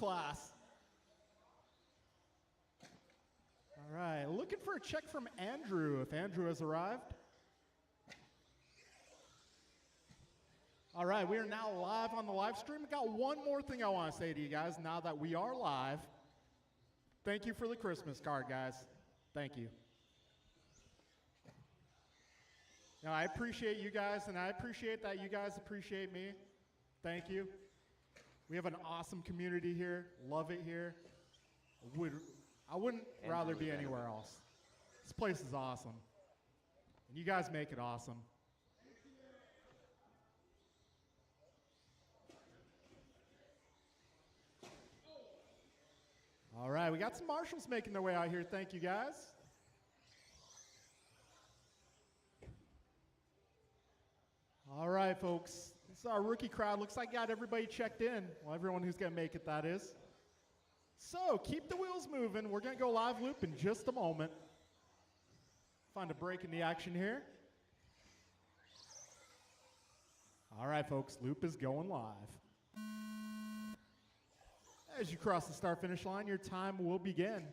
class. All right, looking for a check from Andrew, if Andrew has arrived. All right, we are now live on the live stream. I got one more thing I want to say to you guys now that we are live. Thank you for the Christmas card, guys. Thank you. Now, I appreciate you guys, and I appreciate that you guys appreciate me. Thank you. We have an awesome community here. Love it here. I wouldn't rather be anywhere else. This place is awesome. And you guys make it awesome. All right, we got some marshals making their way out here. Thank you, guys. All right, folks. This is our rookie crowd. Looks like got everybody checked in. Well, everyone who's going to make it, that is. So, keep the wheels moving. We're going to go live loop in just a moment. Find a break in the action here. All right, folks. Loop is going live. As you cross the start-finish line, your time will begin.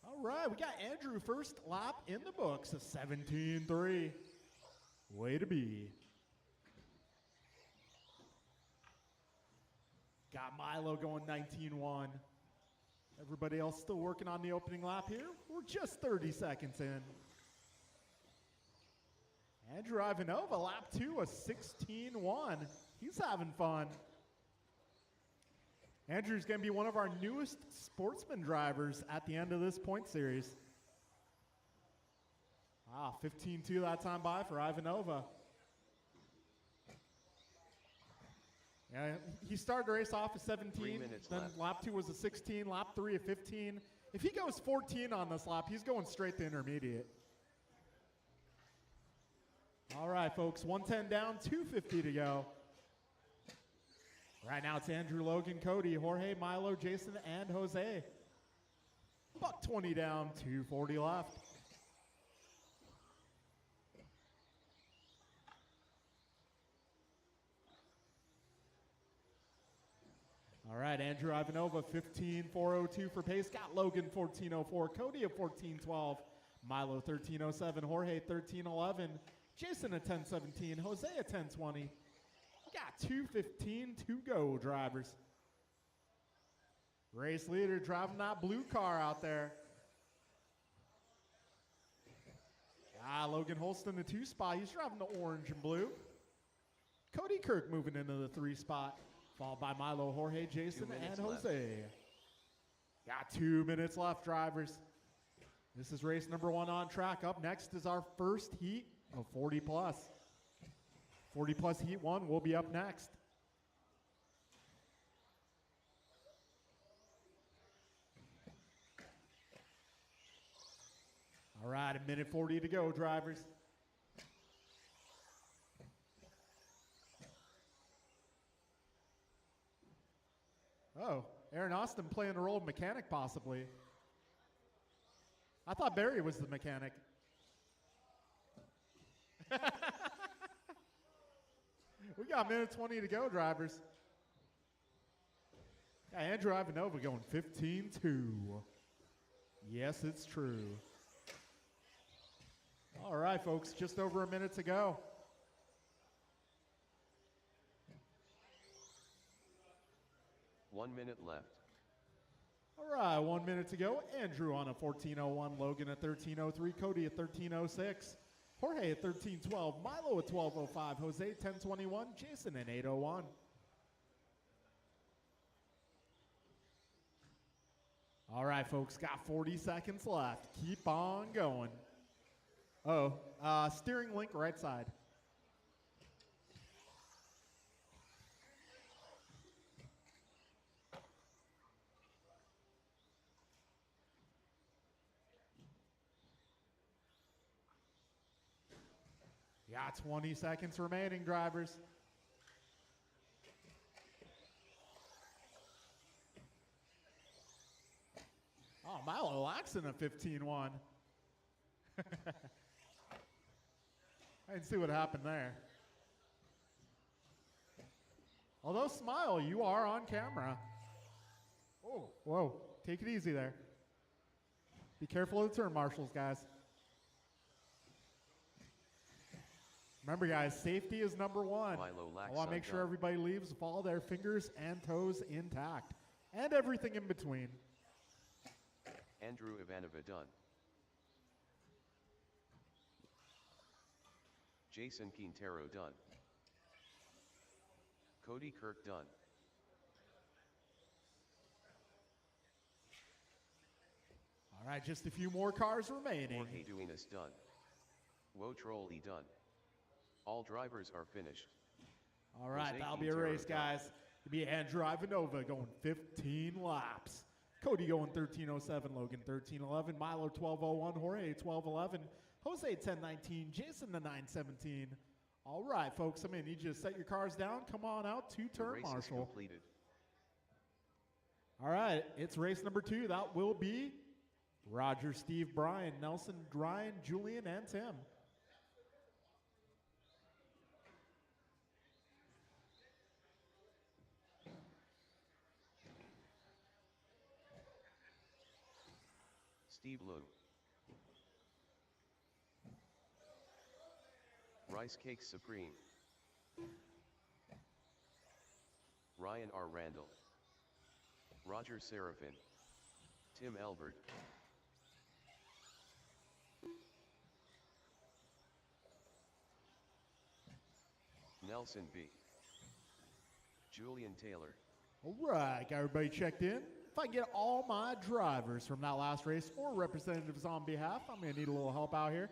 All right, we got Andrew first lap in the books, a 17.3. Way to be. Got Milo going 19.1. Everybody else still working on the opening lap here. We're just 30 seconds in. Andrew Ivanova, lap 2, a 16.1. He's having fun. Andrew's going to be one of our newest sportsman drivers at the end of this point series. Wow, 15.2 that time by for Ivanova. Yeah, he started the race off at 17, then lap 2 was a 16, lap 3 a 15. If he goes 14 on this lap, he's going straight to intermediate. All right, folks, 110 down, 250 to go. Right now it's Andrew, Logan, Cody, Jorge, Milo, Jason, and Jose. Buck 20 down, 240 left. All right, Andrew Ivanova, 15.402 for pace. Got Logan, 14.04. Cody at 14.12. Milo, 13.07. Jorge, 13.11. Jason at 10.17. Jose at 10.20. We got 2:15 to go, drivers. Race leader driving that blue car out there. Logan Holston, the 2 spot. He's driving the orange and blue. Cody Kirk moving into the 3 spot. Followed by Milo, Jorge, Jason, and Jose. Got 2 minutes left, drivers. This is race number 1 on track. Up next is our first heat of 40 plus. 40 plus heat 1 will be up next. All right, a minute 40 to go, drivers. Oh, Aaron Austin playing the role of mechanic, possibly. I thought Barry was the mechanic. We got a minute 20 to go, drivers. Yeah, Andrew Ivanova going 15.2. Yes, it's true. All right, folks, just over a minute to go. One minute left. All right, 1 minute to go. Andrew on a 14.01, Logan at 13.03, Cody at 13.06, Jorge at 13.12, Milo at 12.05, Jose at 10.21, Jason at 8.01. All right, folks, got 40 seconds left. Keep on going. Steering link right side. Got 20 seconds remaining, drivers. Smilo Laxon a 15-1. I didn't see what happened there. Although Smile, you are on camera. Oh, whoa, take it easy there. Be careful of the turn marshals, guys. Remember, guys, safety is number one. I want to make sure everybody leaves with all their fingers and toes intact. And everything in between. Andrew Ivanova done. Jason Quintero done. Cody Kirk done. All right, just a few more cars remaining. Jorge Duenas done. Wo Trolley done. All drivers are finished. All right, Jose that'll be a Quintero race, done. guys. It'll be Andrew Ivanova going 15 laps. Cody going 13:07, Logan 13:11, Milo 12:01, Jorge 12:11, Jose 10:19, Jason the 9:17. All right, folks, I'm going to need you to set your cars down. Come on out to The turn race is marshal. completed. All right, it's race number 2. That will be Roger, Steve, Brian, Nelson, Ryan, Julian, and Tim. Steve Lowe. Rice Cakes Supreme. Ryan R. Randall. Roger Seraphin. Tim Elbert. Nelson B. Julian Taylor. All right, got everybody checked in. If I can get all my drivers from that last race or representatives on behalf, I'm going to need a little help out here.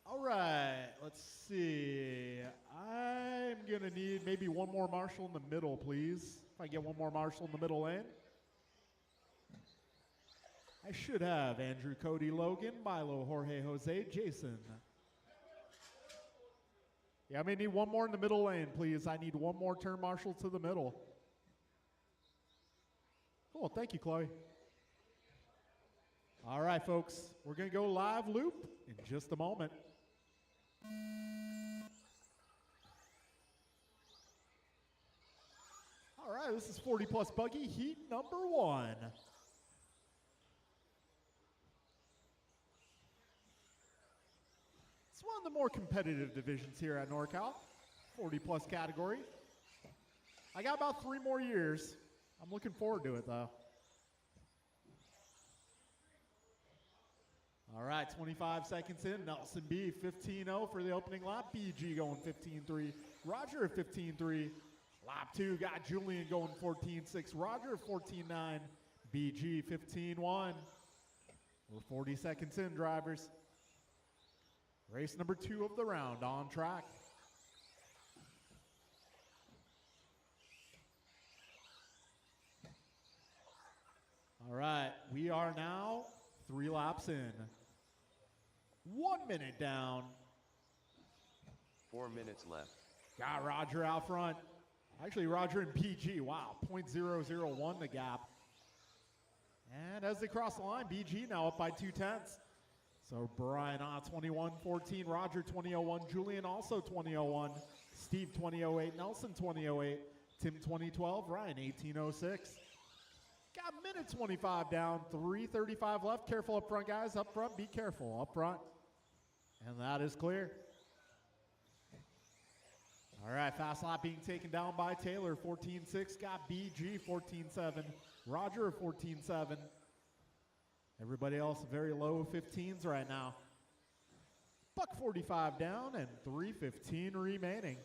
All right, let's see. I'm going to need maybe one more marshal in the middle, please. If I get one more marshal in the middle lane. I should have Andrew, Cody, Logan, Milo, Jorge, Jose, Jason. Yeah, I may need one more in the middle lane, please. I need one more turn marshal to the middle. Cool, thank you, Chloe. All right, folks, we're going to go live loop in just a moment. All right, this is 40 plus buggy heat number 1. It's one of the more competitive divisions here at NorCal, 40 plus category. I got about 3 more years. I'm looking forward to it though. All right, 25 seconds in. Nelson B, 15-0 for the opening lap. BG going 15-3. Roger 15-3. Lap 2 got Julian going 14-6. Roger 14-9. BG 15-1. We're 40 seconds in, drivers. Race number 2 of the round on track. All right, we are now 3 laps in. 1 minute down. 4 minutes left. Got Roger out front. Actually, Roger and PG, wow, 0.001 the gap. And as they cross the line, BG now up by 0.2. So Brian 21-14, Roger 20-01, Julian also 20-01, Steve 20-08, Nelson 20-08, Tim 20-12, Ryan 18-06. Got minute 25 down, 3:35 left. Careful up front, guys. Up front, be careful. Up front. And that is clear. All right, fast lap being taken down by Taylor, 14-6. Got BG, 14-7. Roger, 14-7. Everybody else very low 15s right now. Buck 45 down and 3:15 remaining.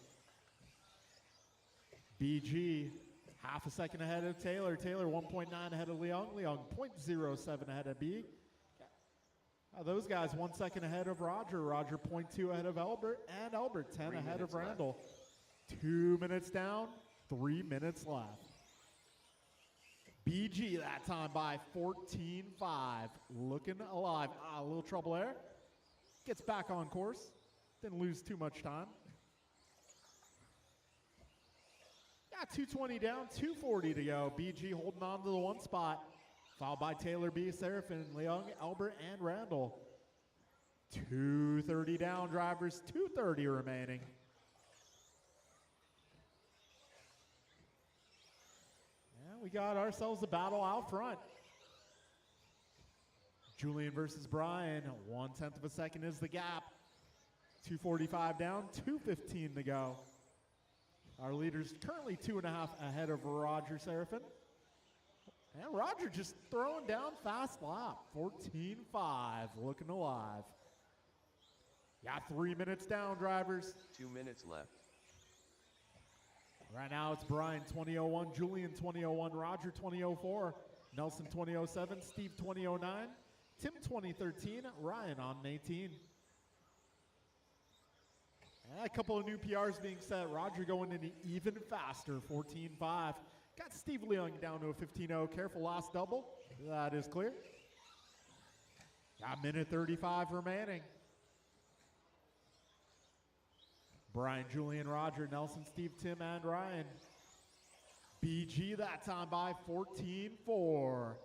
BG half a second ahead of Taylor. Taylor 1.9 ahead of Leung. Leung 0.07 ahead of B. Those guys 1 second ahead of Roger. Roger 0.2 ahead of Albert, and Albert 10 3 ahead of minutes left. Randall. 2 minutes down, 3 minutes left. BG that time by 14.5. Looking alive. A little trouble there. Gets back on course. Didn't lose too much time. Got 220 down, 240 to go. BG holding on to the 1 spot. Followed by Taylor B, Seraphin, Leung, Albert, and Randall. 230 down, drivers, 230 remaining. And we got ourselves a battle out front. Julian versus Brian, 1/10 of a second is the gap. 245 down, 215 to go. Our leader's currently 2.5 ahead of Roger Seraphin. And Roger just throwing down fast lap. 14.5, looking alive. Got 3 minutes down, drivers. 2 minutes left. Right now it's Brian 2001, Julian 2001, Roger 2004, Nelson 2007, Steve 2009, Tim 2013, Ryan on 18. And a couple of new PRs being set. Roger going in even faster, 14.5. Got Steve Leung down to a 15.0. Careful last double. That is clear. Got minute 35 remaining. Brian, Julian, Roger, Nelson, Steve, Tim, and Ryan. BG that time by 14.4.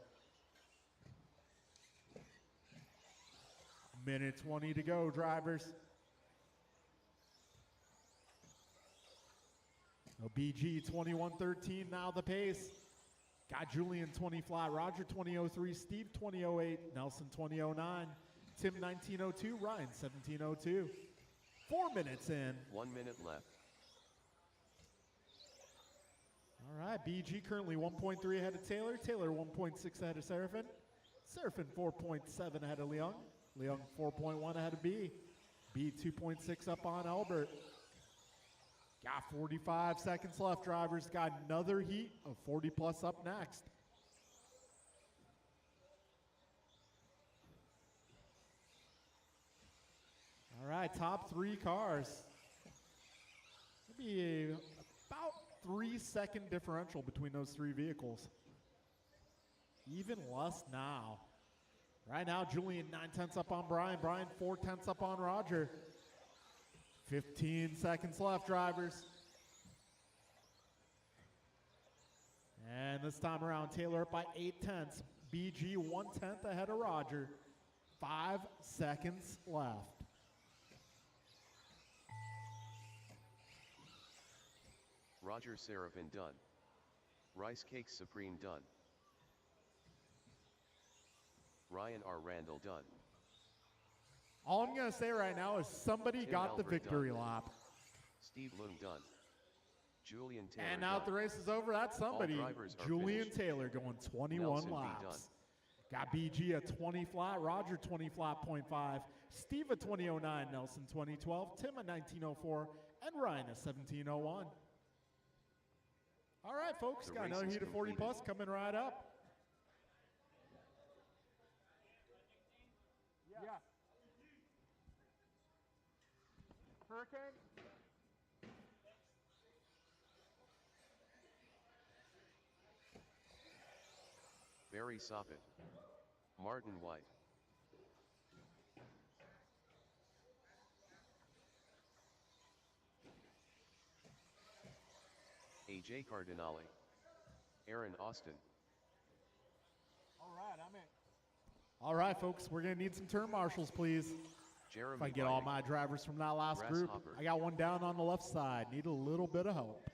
Minute 20 to go, drivers. BG 21.13, now the pace. Got Julian 20 flat, Roger 20.03, Steve 20.08, Nelson 20.09, Tim 19.02, Ryan 17.02. 4 minutes in. 1 minute left. All right, BG currently 1.3 ahead of Taylor, Taylor 1.6 ahead of Seraphin, Seraphin 4.7 ahead of Leung, Leung 4.1 ahead of B, B 2.6 up on Albert. Got 45 seconds left, drivers. Got another heat of 40 plus up next. All right, top 3 cars. Maybe about 3 second differential between those 3 vehicles. Even less now. Right now, Julian 9/10 up on Brian. Brian 4/10 up on Roger. 15 seconds left, drivers. And this time around, Taylor up by 8/10. BG 1/10 ahead of Roger. 5 seconds left. Roger Seraphin done. Rice Cakes Supreme done. Ryan R. Randall done. All I'm going to say right now is somebody Tim got the Albert victory done. lap. Steve Leung done. Julian Taylor And now that the done. race is over, that's somebody. drivers are Julian finished. Taylor going 21 Nelson B. laps. done. Got BG a 20 flat, Roger 20 flat, 0.5, Steve a 20.09, Nelson 2012, Tim a 19.04, and Ryan a 17.01. All right, folks, The got race another is heat of 40 completed. plus coming right up. Yeah. Hurricane? Barry Soppin. Martin White. AJ Cardinale. Aaron Austin. All right, I'm in. All right, folks, we're going to need some turn marshals, please. Jeremy If I get all Biding. my drivers from that last group. Grasshopper. I got one down on the left side. Need a little bit of help.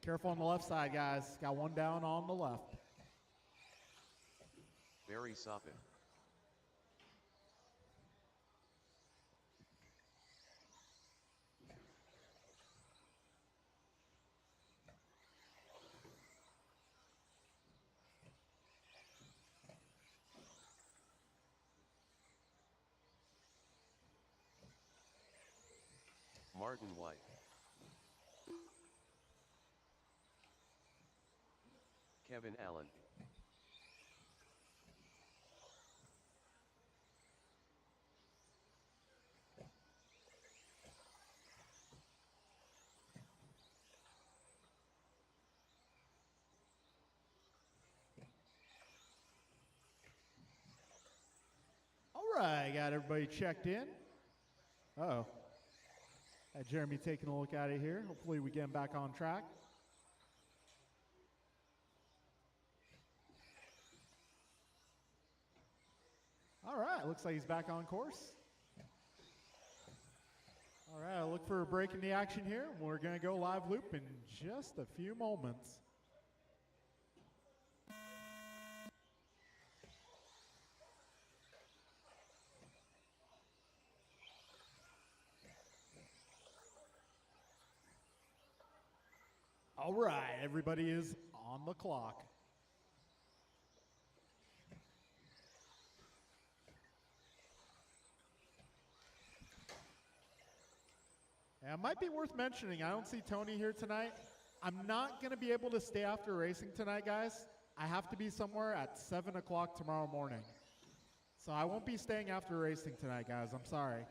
Careful on the left side, guys. Got one down on the left. Barry Soppin. Martin White. Kevin Allen. All right, got everybody checked in. Uh-oh. Got Jeremy taking a look at it here. Hopefully we get him back on track. All right, looks like he's back on course. All right, I'll look for a break in the action here. We're going to go live loop in just a few moments. All right, everybody is on the clock. And it might be worth mentioning, I don't see Tony here tonight. I'm not going to be able to stay after racing tonight, guys. I have to be somewhere at 7 o'clock tomorrow morning. So I won't be staying after racing tonight, guys. I'm sorry.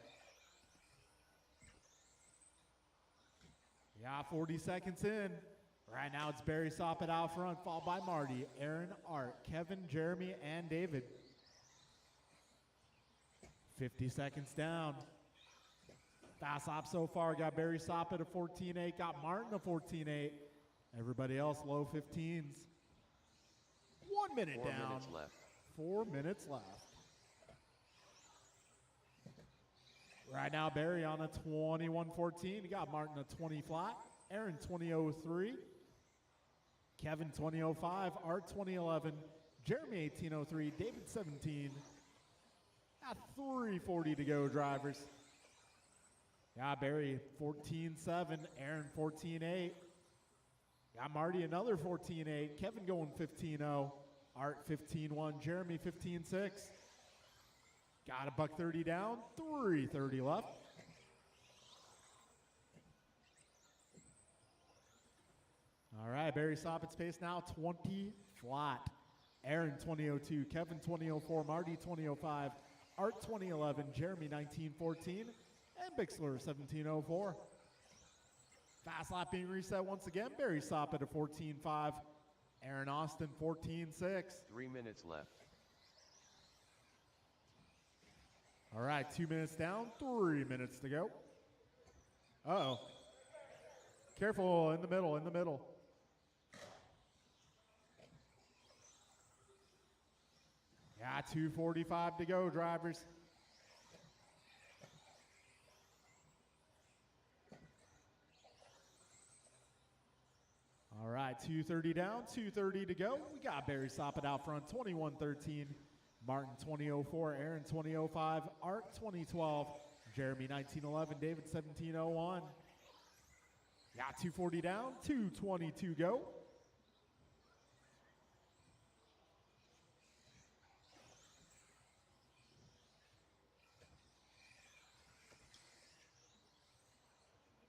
Yeah, 40 seconds in. Right now it's Barry Soppet out front, followed by Marty, Aaron, Art, Kevin, Jeremy, and David. 50 seconds down. Fast lap so far, got Barry Soppet at 14.8, got Martin at 14.8. Everybody else low 15s. 1 minute 4 down. minutes left. 4 minutes left. Right now Barry on a 21.14. He got Martin a 20 flat. Aaron 20.03. Kevin 20.05. Art 20.11. Jeremy 18.03. David 17. At 3:40 to go, drivers. Got Barry 14.7, Aaron 14.8. Got Marty another 14.8. Kevin going 15.0. Art 15.1. Jeremy 15.6. Got a $1.30 down. 3:30 left. All right, Barry Soppet's pace now 20 flat. Aaron 20.02. Kevin 20.04. Marty 20.05. Art 20.11. Jeremy 19.14. And Bixler 17.04. Fast lap being reset once again. Barry Soppet at 14.5. Aaron Austin 14.6. 3 minutes left. All right, 2 minutes down, 3 minutes to go. Uh-oh. Careful, in the middle, in the middle. Yeah, 2:45 to go, drivers. All right, 2:30 down, 2:30 to go. We got Barry Soppet out front, 21.13. Martin 20.04, Aaron 20.05, Art 20.12, Jeremy 19.11, David 17.01. Got 2:40 down, 2:22 go.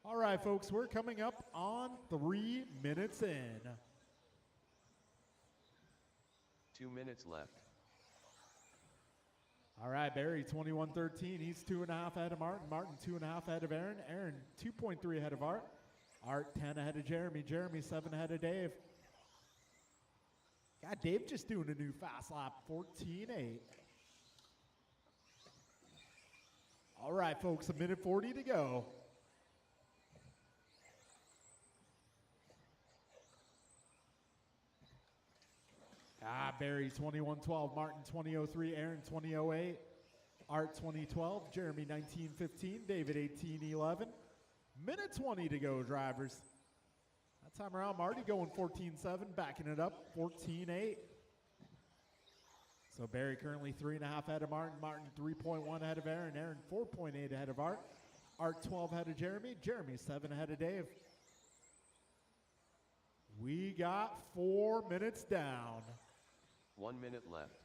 All right, folks, we're coming up on 3 minutes in. 2 minutes left. All right, Barry, 21.13. He's 2.5 ahead of Martin. Martin, 2.5 ahead of Aaron. Aaron, 2.3 ahead of Art. Art, 10 ahead of Jeremy. Jeremy, 7 ahead of Dave. God, Dave just doing a new fast lap, 14.8. All right, folks, 1:40 to go. Barry 21.12, Martin 20.03, Aaron 20.08, Art 20.12, Jeremy 19.15, David 18.11. 1:20 to go, drivers. That time around, Marty going 14.7, backing it up 14.8. So Barry currently 3.5 ahead of Martin, Martin 3.1 ahead of Aaron, Aaron 4.8 ahead of Art, Art 12 ahead of Jeremy, Jeremy 7 ahead of Dave. We got 4 minutes down. 1 minute left.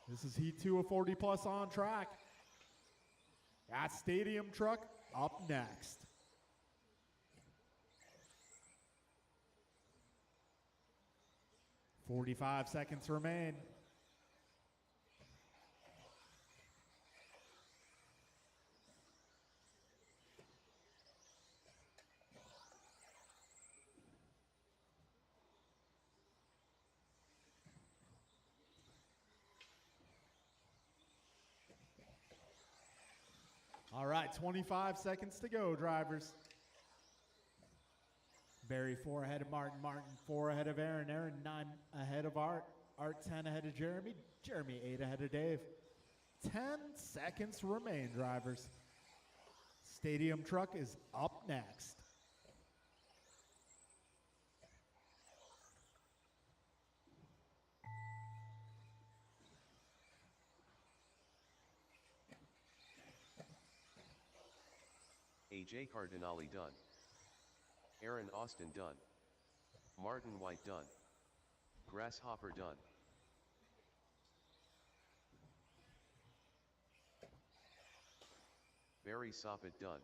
This is Heat 2 of 40 plus on track. That stadium truck up next. 45 seconds remain. All right, 25 seconds to go, drivers. Barry 4 ahead of Martin. Martin 4 ahead of Aaron. Aaron 9 ahead of Art. Art 10 ahead of Jeremy. Jeremy 8 ahead of Dave. 10 seconds remain, drivers. Stadium truck is up next. AJ Cardinale done. Aaron Austin done. Martin White done. Grasshopper done. Barry Soppet done.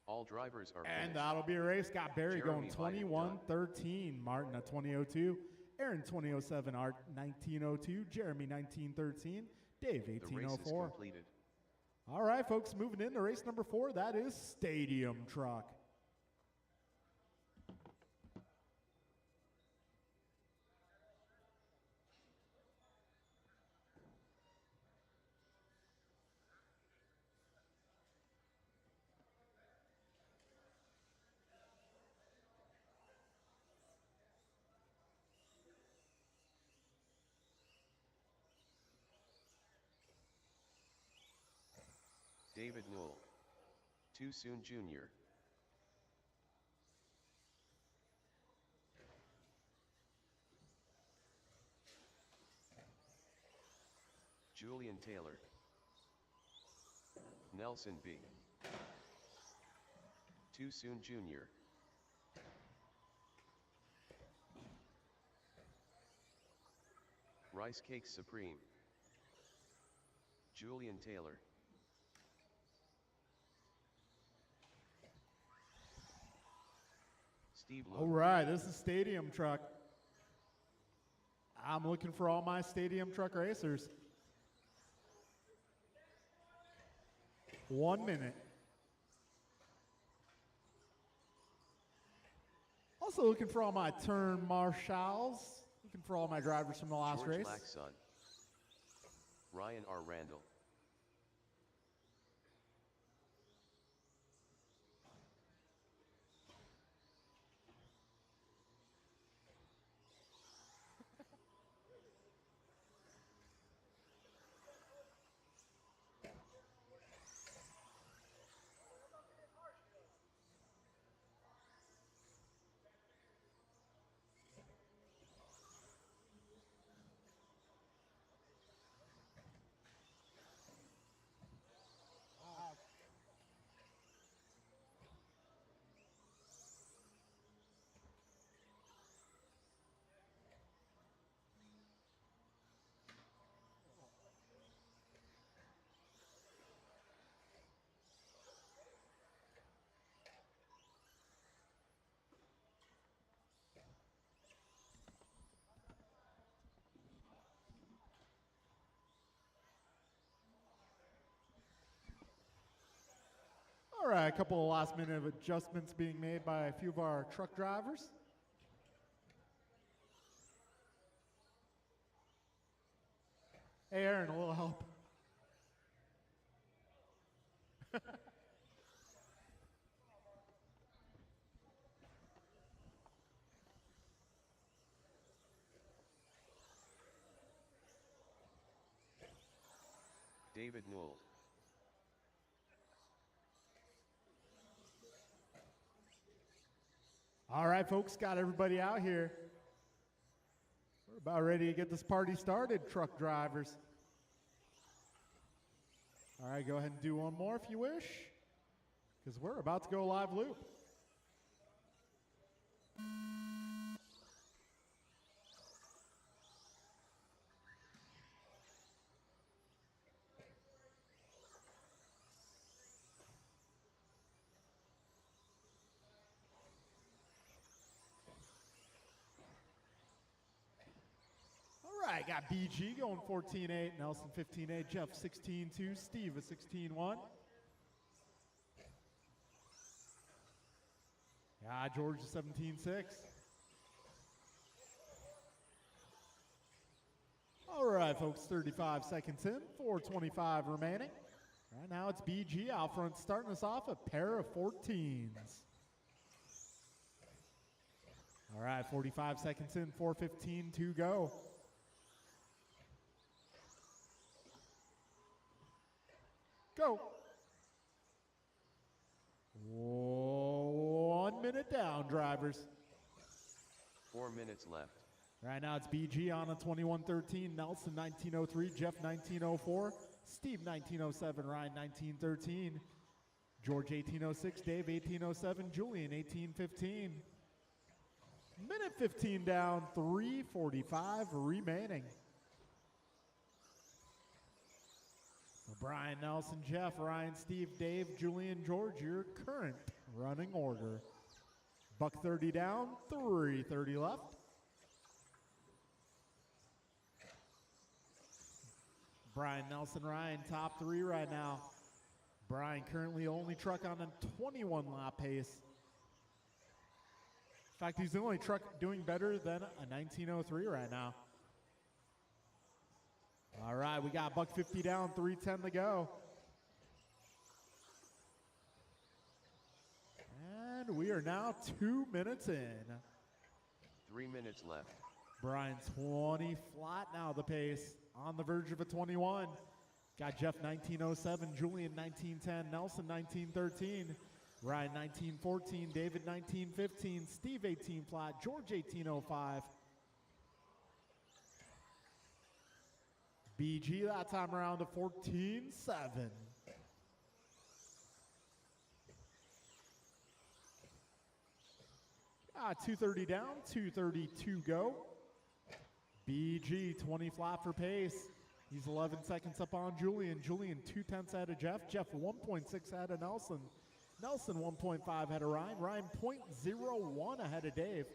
All drivers are finished. And that'll be a race. Got Barry Jeremy going 21:13. Martin at 20:02. Aaron 20:07. Art 19:02. Jeremy 19:13. Dave The race is 18:04. completed. All right, folks, moving into race number 4. That is Stadium Truck. David Newell. Too soon Jr. Julian Taylor. Nelson B. Too soon Jr. Rice Cakes Supreme. Julian Taylor. Steve All Luke. right, this is Stadium Truck. I'm looking for all my Stadium Truck racers. 1 minute. Also looking for all my turn marshals. Looking for all my drivers from the last George race. Laxon. Ryan R. Randall. All right, a couple of last minute adjustments being made by a few of our truck drivers. Hey, Aaron, a little help. David Newell. All right, folks, got everybody out here. We're about ready to get this party started, truck drivers. All right, go ahead and do one more if you wish, because we're about to go live loop. right, got BG going 14-8, Nelson 15-8, Jeff 16-2, Steve a 16-1. Yeah, George a 17-6. All right, folks, 35 seconds in, 4:25 remaining. Right now it's BG out front, starting us off a pair of 14s. All right, 45 seconds in, 4:15 to go. Go. 1 minute down, drivers. 4 minutes left. Right now it's BG on a 21-13, Nelson 19-03, Jeff 19-04, Steve 19-07, Ryan 19-13, George 18-06, Dave 18-07, Julian 18-15. Minute 15 down, 3:45 remaining. So Brian, Nelson, Jeff, Ryan, Steve, Dave, Julian, George, your current running order. Buck 30 down, 3:30 left. Brian, Nelson, Ryan, top three right now. Brian currently only truck on a 21 lap pace. In fact, he's the only truck doing better than a 1903 right now. All right, we got buck 50 down, 3:10 to go. And we are now 2 minutes in. 3 minutes left. Brian 20 flat now the pace, on the verge of a 21. Got Jeff 1907, Julian 1910, Nelson 1913, Ryan 1914, David 1915, Steve 18 flat, George 1805. BG that time around to 14-7. Ah, 2:30 down, 2:30 to go. BG 20 flat for pace. He's 11 seconds up on Julian. Julian 2/10 ahead of Jeff. Jeff 1.6 ahead of Nelson. Nelson 1.5 ahead of Ryan. Ryan 0.01 ahead of Dave.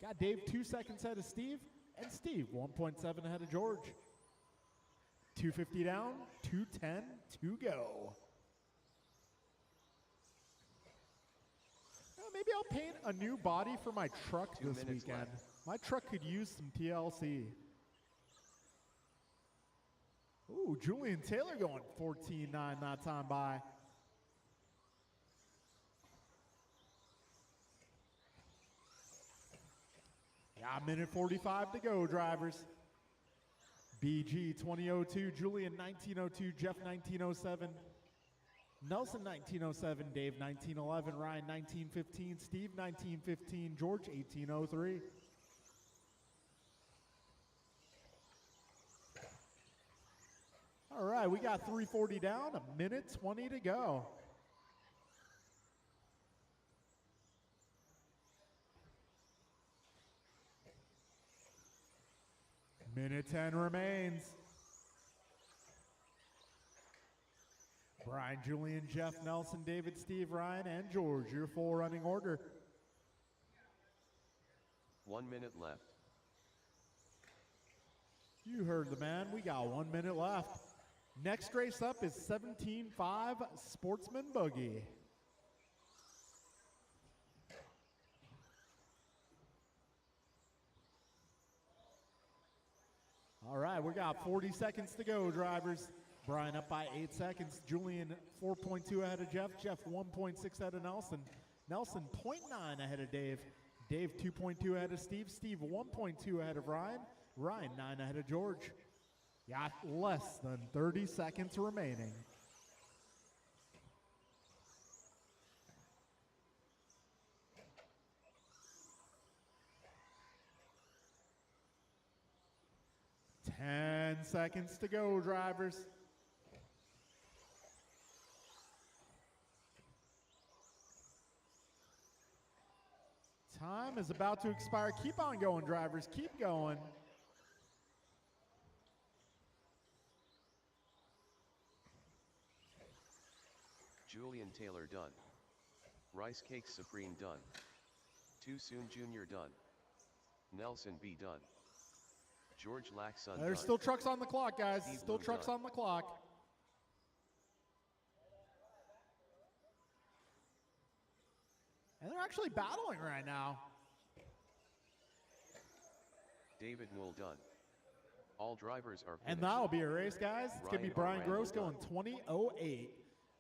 Got Dave 2 seconds ahead of Steve. And Steve 1.7 ahead of George. 2:50 down, 2:10 to go. Maybe I'll paint a new body for my truck 2 this minutes weekend. left. My truck could use some TLC. Ooh, Julian Taylor going 14-9 that time by. Yeah, minute 45 to go, drivers. BG 2002, Julian 1902, Jeff 1907, Nelson 1907, Dave 1911, Ryan 1915, Steve 1915, George 1803. All right, we got 3:40 down, a minute 20 to go. Minute 10 remains. Brian, Julian, Jeff, Nelson, David, Steve, Ryan, and George, your full running order. 1 minute left. You heard the man. We got 1 minute left. Next race up is 17.5 Sportsman Buggy. All right, we got 40 seconds to go, drivers. Brian up by 8 seconds. Julian 4.2 ahead of Jeff. Jeff 1.6 ahead of Nelson. Nelson 0.9 ahead of Dave. Dave 2.2 ahead of Steve. Steve 1.2 ahead of Ryan. Ryan 9 ahead of George. Got less than 30 seconds remaining. Ten seconds to go, drivers. Time is about to expire. Keep on going, drivers. Keep going. Julian Taylor done. Rice Cake Supreme done. Too Soon Jr. done. Nelson B done. George Laxon There's done. still trucks on the clock, guys. Steve Still Blue trucks done. on the clock. And they're actually battling right now. David Wool done. All drivers are And finished. that'll be a race, guys. It's going to be Brian Ryan Gross Randall going 20:08.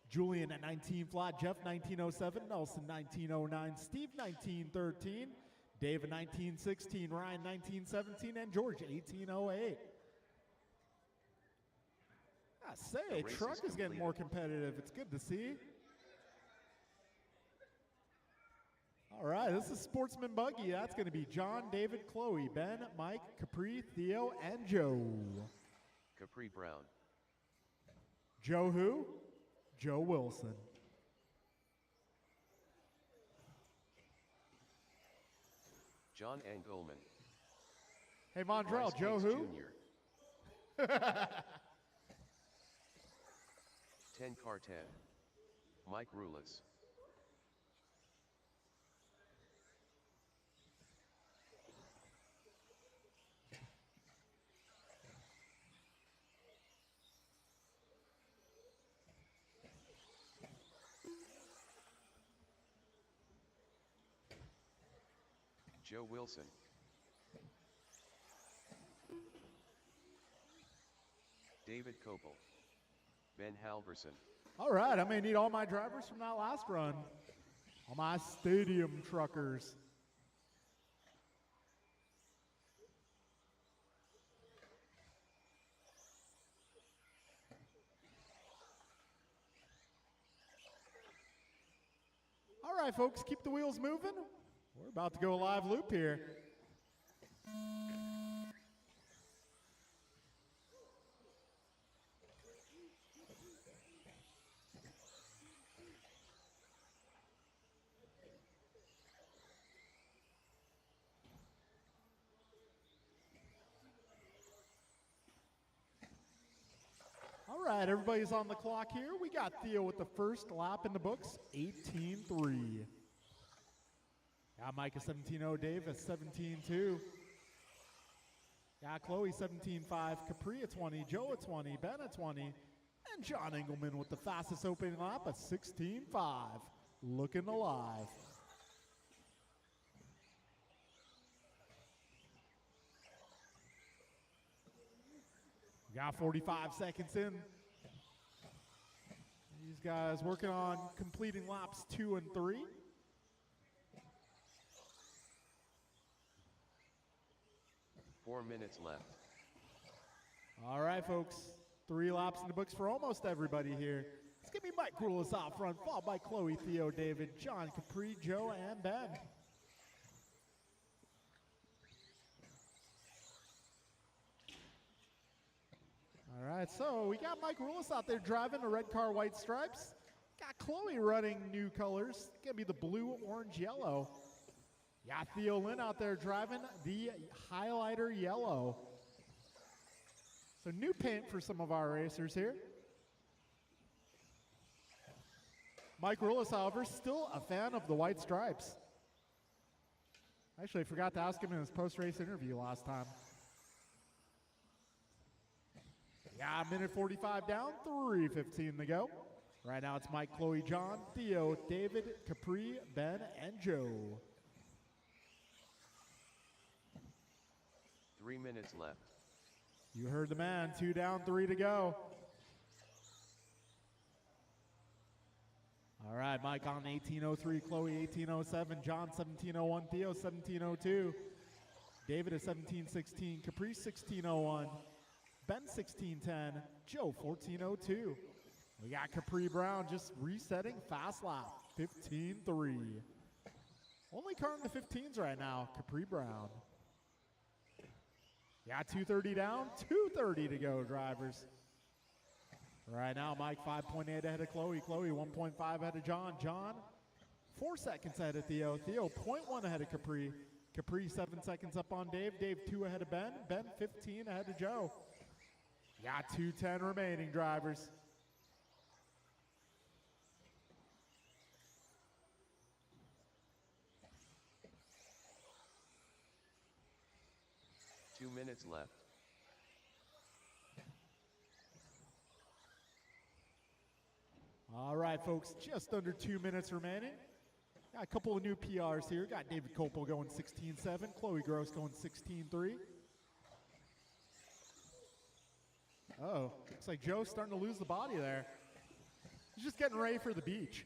Julian at 19 flat. Jeff 19:07. Nelson 19:09. Steve 19:13. David 19:16. Ryan 19:17. And George 18:08. I say, The race truck is is getting completed. more competitive. It's good to see. All right, this is Sportsman Buggy. That's going to be John, David, Chloe, Ben, Mike, Capri, Theo, and Joe. Capri Brown. Joe who? Joe Wilson. John Engelman. Hey, Mondrell, Bryce Joe Cates who? Jr. 10 car 10. Mike Rulis. Joe Wilson. David Kopel. Ben Halverson. All right, I may need all my drivers from that last run. All my stadium truckers. All right, folks, keep the wheels moving. We're about to go live loop here. All right, everybody's on the clock here. We got Theo with the first lap in the books, 18-3. Got Mike at 17-0, Dave at 17-2. Got Chloe 17-5, Capri at 20, Joe at 20, Ben at 20, and John Engelman with the fastest opening lap at 16-5. Looking alive. We got 45 seconds in. These guys working on completing laps 2 and 3. Four minutes left. All right, folks. 3 laps in the books for almost everybody here. It's going to be Mike Rulis out front, followed by Chloe, Theo, David, John, Capri, Joe, and Ben. All right, so we got Mike Rulis out there driving the red car, white stripes. Got Chloe running new colors. It's going to be the blue, orange, yellow. Got Theo Lynn out there driving the highlighter yellow. So new paint for some of our racers here. Mike Rulis, however, still a fan of the white stripes. Actually, I forgot to ask him in his post-race interview last time. Yeah, minute 45 down, 3:15 to go. Right now it's Mike, Chloe, John, Theo, David, Capri, Ben, and Joe. 3 minutes left. You heard the man, 2 down, 3 to go. All right, Mike on 18:03, Chloe 18:07, John 17:01, Theo 17:02, David at 17:16, Capri 16:01, Ben 16:10, Joe 14:02. We got Capri Brown just resetting fast lap, 15:3. Only car in the 15s right now, Capri Brown. Got 2:30 down, 2:30 to go, drivers. Right now, Mike 5.8 ahead of Chloe. Chloe 1.5 ahead of John. John 4 seconds ahead of Theo. Theo 0.1 ahead of Capri. Capri 7 seconds up on Dave. Dave 2 ahead of Ben. Ben 15 ahead of Joe. Got 2:10 remaining, drivers. Two minutes left. All right, folks, just under 2 minutes remaining. Got a couple of new PRs here. Got David Kopel going 16-7, Chloe Gross going 16-3. Oh, looks like Joe's starting to lose the body there. He's just getting ready for the beach.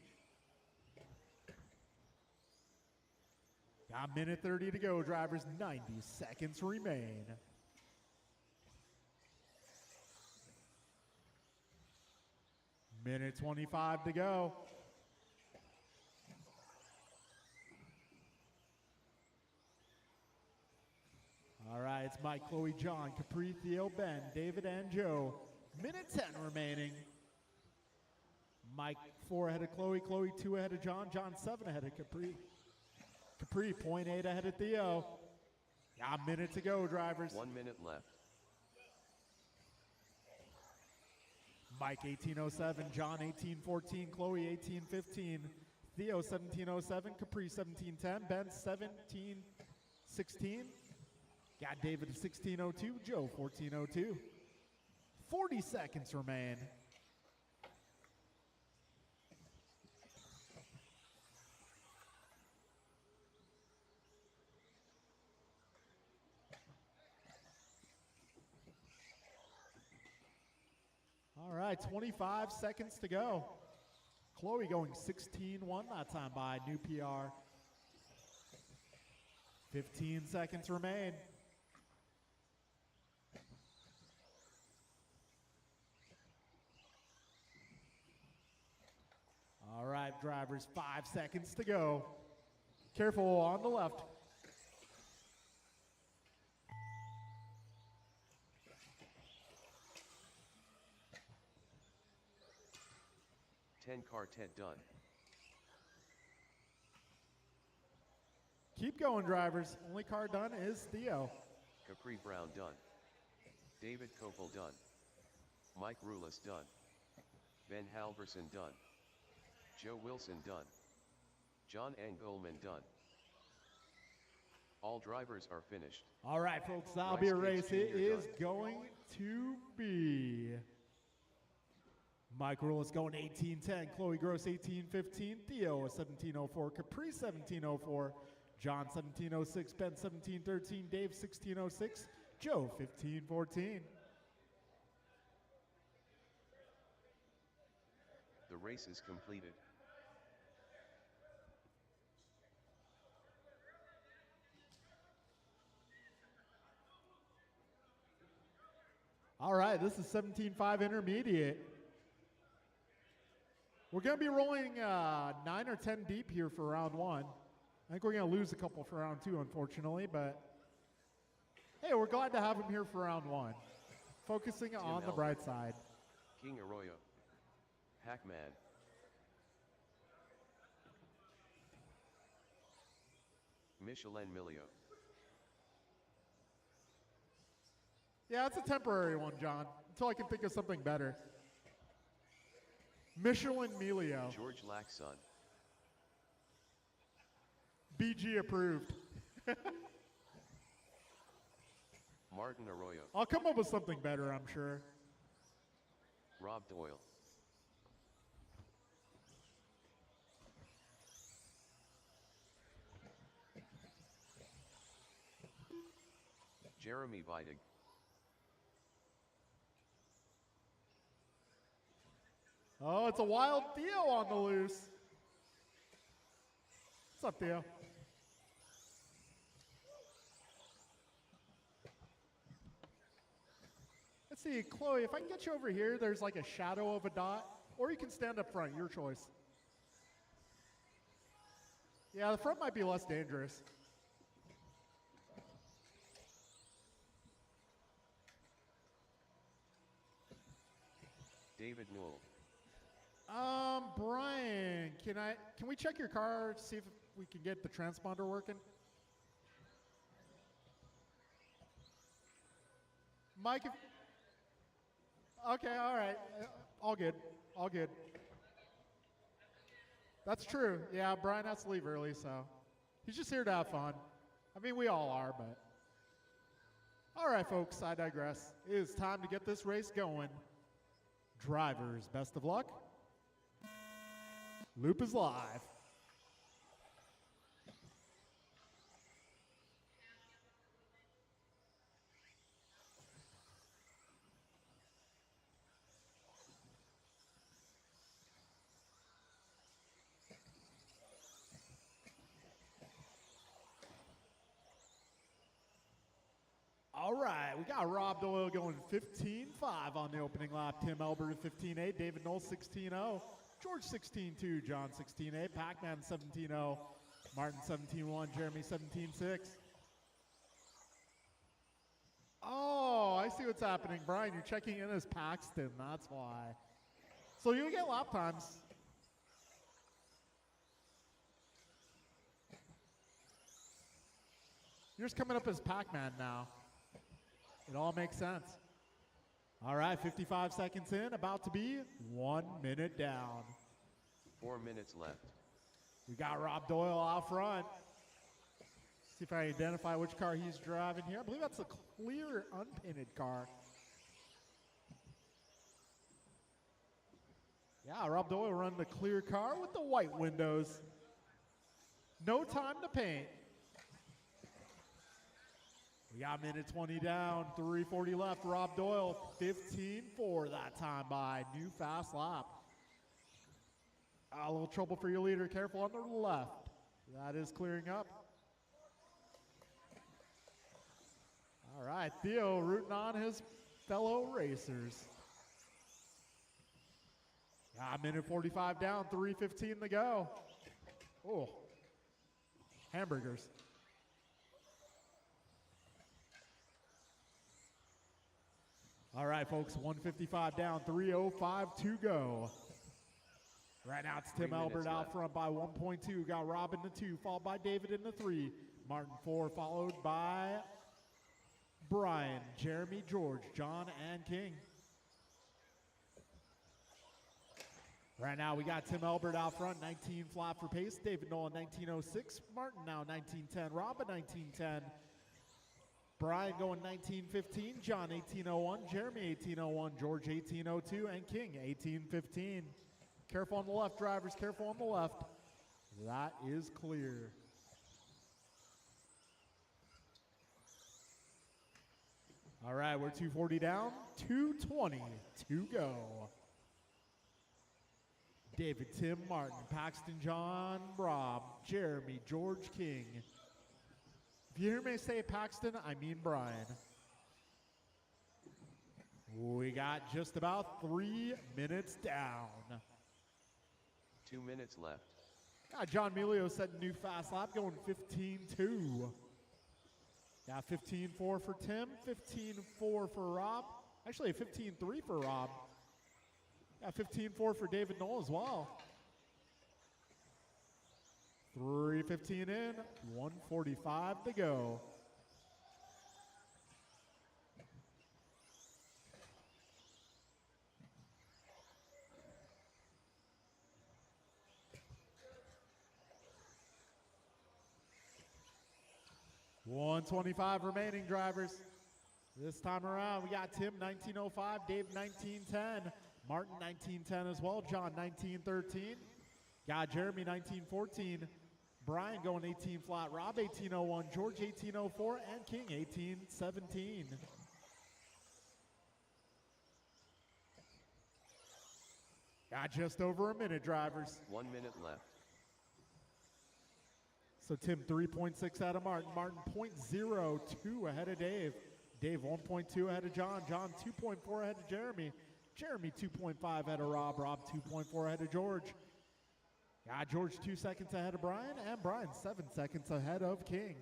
Got a minute 30 to go, drivers. 90 seconds remain. Minute 25 to go. All right, it's Mike, Chloe, John, Capri, Theo, Ben, David, and Joe. Minute 10 remaining. Mike 4 ahead of Chloe, Chloe 2 ahead of John, John 7 ahead of Capri. Capri 0.8 ahead of Theo. Got a minute to go, drivers. 1 minute left. Mike 18:07, John 18:14, Chloe 18:15, Theo 17:07, Capri 17:10, Ben 17:16. Got David 16:02, Joe 14:02. 40 seconds remain. All right, 25 seconds to go. Chloe going 16-1 that time by new PR. 15 seconds remain. All right, drivers, 5 seconds to go. Careful on the left. Quartet done. Keep going, drivers. Only car done is Theo. Capri Brown done. David Kopel done. Mike Rulis done. Ben Halverson done. Joe Wilson done. John Engelman done. All drivers are finished. All right, folks, that'll be a race. It is going to be Mike Rulis going 18:10, Chloe Gross 18:15, Theo 17:04, Capri 17:04, John 17:06, Ben 17:13, Dave 16:06, Joe 15:14. The race is completed. All right, this is 17.5 intermediate. We're going to be rolling 9 or 10 deep here for round one. I think we're going to lose a couple for round two, unfortunately, but hey, we're glad to have him here for round one. Focusing Tim on the Albert, bright side. King Arroyo. Hackman. Michelin Milio. Yeah, it's a temporary one, John, until I can think of something better. Michelin Milio. George Laxon. BG approved. Martin Arroyo. I'll come up with something better, I'm sure. Rob Doyle. Jeremy Vidig. Oh, it's a wild Theo on the loose. What's up, Theo? Let's see, Chloe, if I can get you over here, there's like a shadow of a dot, or you can stand up front, your choice. Yeah, the front might be less dangerous. David Newell. Brian, can we check your car to see if we can get the transponder working? Mike, okay, all right. All good. All good. That's true. Yeah, Brian has to leave early, so he's just here to have fun. I mean, we all are, but. All right, folks, I digress. It is time to get this race going. Drivers, best of luck. Loop is live. All right, we got Rob Doyle going 15-5 on the opening lap. Tim Elbert at 15-8, David Knowles 16-0, George 16-2, John 16-8, Pac-Man 17-0, Martin 17-1, Jeremy 17-6. Oh, I see what's happening. Brian, you're checking in as Paxton, that's why. So you get lap times. You're just coming up as Pac-Man now. It all makes sense. All right, 55 seconds in, about to be 1 minute down. 4 minutes left. We got Rob Doyle out front. See if I identify which car he's driving here. I believe that's a clear unpainted car. Yeah, Rob Doyle running the clear car with the white windows. No time to paint. We got minute 20 down, 3:40 left. Rob Doyle, 15-4 that time by new fast lap. A little trouble for your leader. Careful on the left. That is clearing up. All right, Theo rooting on his fellow racers. Minute 45 down, 3:15 to go. Oh, hamburgers. All right, folks, 1:55 down, 3:05 to go. Right now it's Tim Elbert out front by 1.2. Got Rob in the 2, followed by David in the 3. Martin 4, followed by Brian, Jeremy, George, John, and King. Right now we got Tim Elbert out front, 19 flat for pace. David Nolan, 19:06. Martin now 19:10. Rob at 19:10. Brian going 19:15, John 18:01, Jeremy 18:01, George 18:02, and King 18:15. Careful on the left, drivers, careful on the left. That is clear. All right, we're 2:40 down, 2:20 to go. David, Tim, Martin, Paxton, John, Rob, Jeremy, George, King. If you hear me say Paxton, I mean Brian. We got just about 3 minutes down. 2 minutes left. John Melio set a new fast lap going 15-2. 15-4 for Tim, 15-4 for Rob. Actually, 15-3 for Rob. 15-4 for David Knoll as well. 3:15 in, 1:45 to go. $125 remaining, drivers. This time around, we got Tim 19:05, Dave 19:10, Martin 19:10 as well, John 19:13, got Jeremy 19:14, Brian going 18 flat, Rob 18:01, George 18:04, and King 18:17. Got just over a minute, drivers. 1 minute left. So Tim 3.6 out of Martin, Martin 0.02 ahead of Dave, Dave 1.2 ahead of John, John 2.4 ahead of Jeremy, Jeremy 2.5 ahead of Rob, Rob 2.4 ahead of George. George 2 seconds ahead of Brian, and Brian 7 seconds ahead of King.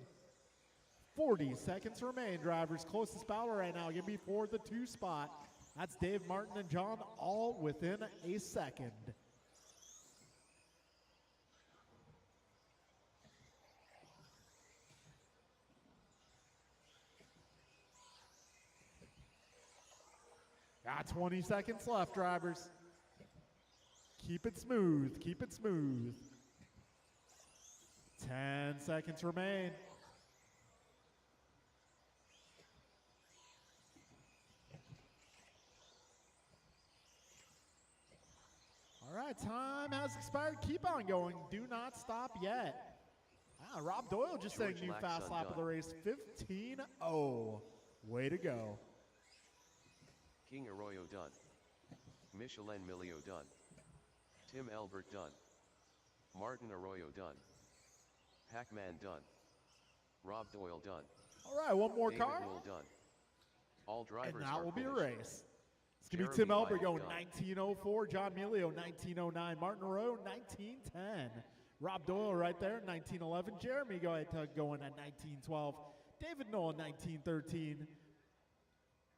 40 seconds remain, drivers. Closest battle right now gonna be for the 2 spot. That's Dave, Martin, and John, all within a second. Got 20 seconds left, drivers. Keep it smooth, keep it smooth. 10 seconds remain. All right, time has expired. Keep on going. Do not stop yet. Rob Doyle just saying new fast lap of the race. 15-0. Way to go. King Arroyo done. Michelin Milio done. Tim Elbert done. Martin Arroyo done. Hackman done. Rob Doyle done. All right, one more David car. Wool done. All drivers And that are will be a finished. race. It's going to be Jeremy Tim Elbert White going done. 1904, John Melio 1909, Martin Arroyo 1910, Rob Doyle right there 1911, Jeremy going at 1912, David Nolan 1913,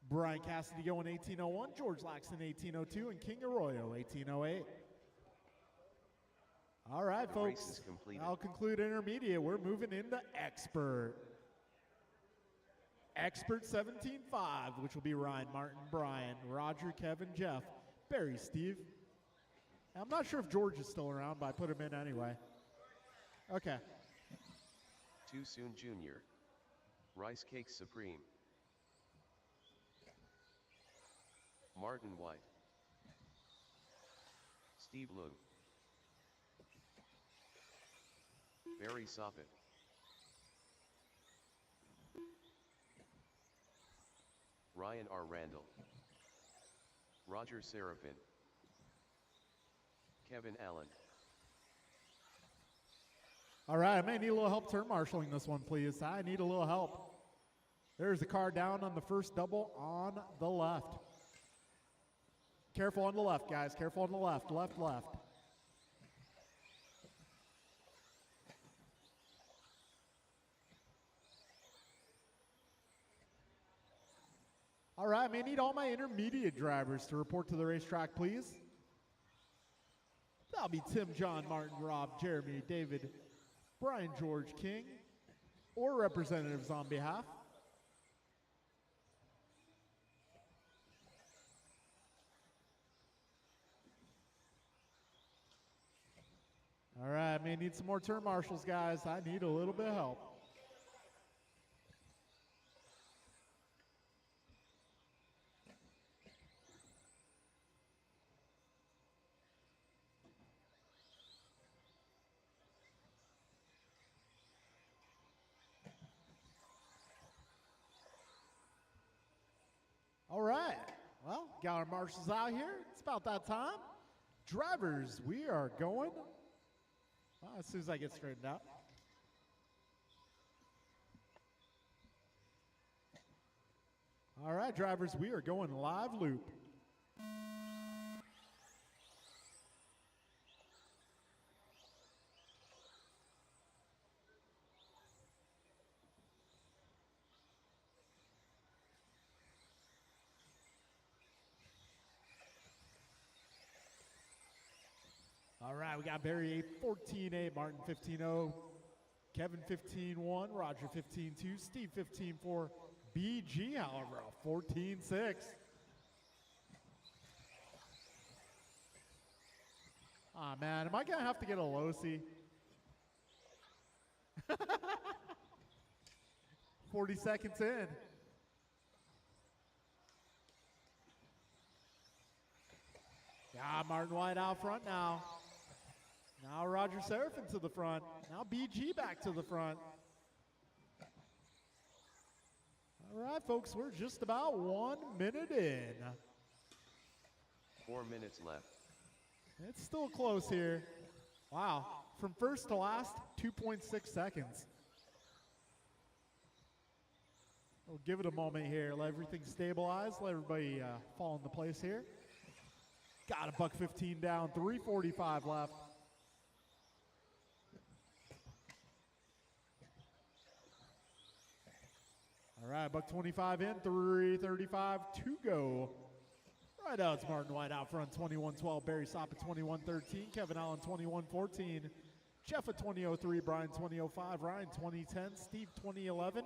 Brian Cassidy going 1801, George Laxton 1802, and King Arroyo 1808. All right, The race folks, is completed. I'll conclude intermediate. We're moving into expert. Expert 17.5, which will be Ryan, Martin, Brian, Roger, Kevin, Jeff, Barry, Steve. I'm not sure if George is still around, but I put him in anyway. Okay. Too Soon Jr. Rice Cakes Supreme. Martin White. Steve Liu. Barry Soppet. Ryan R. Randall. Roger Seraphin. Kevin Allen. All right, I may need a little help turn marshaling this one, please. I need a little help. There's the car down on the first double on the left. Careful on the left, guys. Careful on the left. Left, left. All right, I may need all my intermediate drivers to report to the racetrack, please. That'll be Tim, John, Martin, Rob, Jeremy, David, Brian, George, King, or representatives on behalf. All right, I may need some more turn marshals, guys. I need a little bit of help. All right, well, got our marshals out here. It's about that time. Drivers, we are going. Well, as soon as I get straightened out. All right, drivers, we are going live loop. All right, we got Barry 14-8, Martin 15-0, Kevin 15-1, Roger 15-2, Steve 15-4, BG, however, 14-6. Ah, man, am I going to have to get a Losi? 40 seconds in. Yeah, Martin White out front now. Now Roger Seraphin to the front. Now BG back to the front. All right, folks, we're just about 1 minute in. 4 minutes left. It's still close here. Wow, from first to last, 2.6 seconds. We'll give it a moment here. Let everything stabilize. Let everybody fall into place here. Got a buck 15 down, 3:45 left. All right, buck 25 in, 3:35 to go. Right out, it's Martin White out front, 21-12. Barry Sopp at 21-13. Kevin Allen, 21-14. Jeff at 20-03. Brian, 20-05. Ryan, 20-10. Steve, 20-11.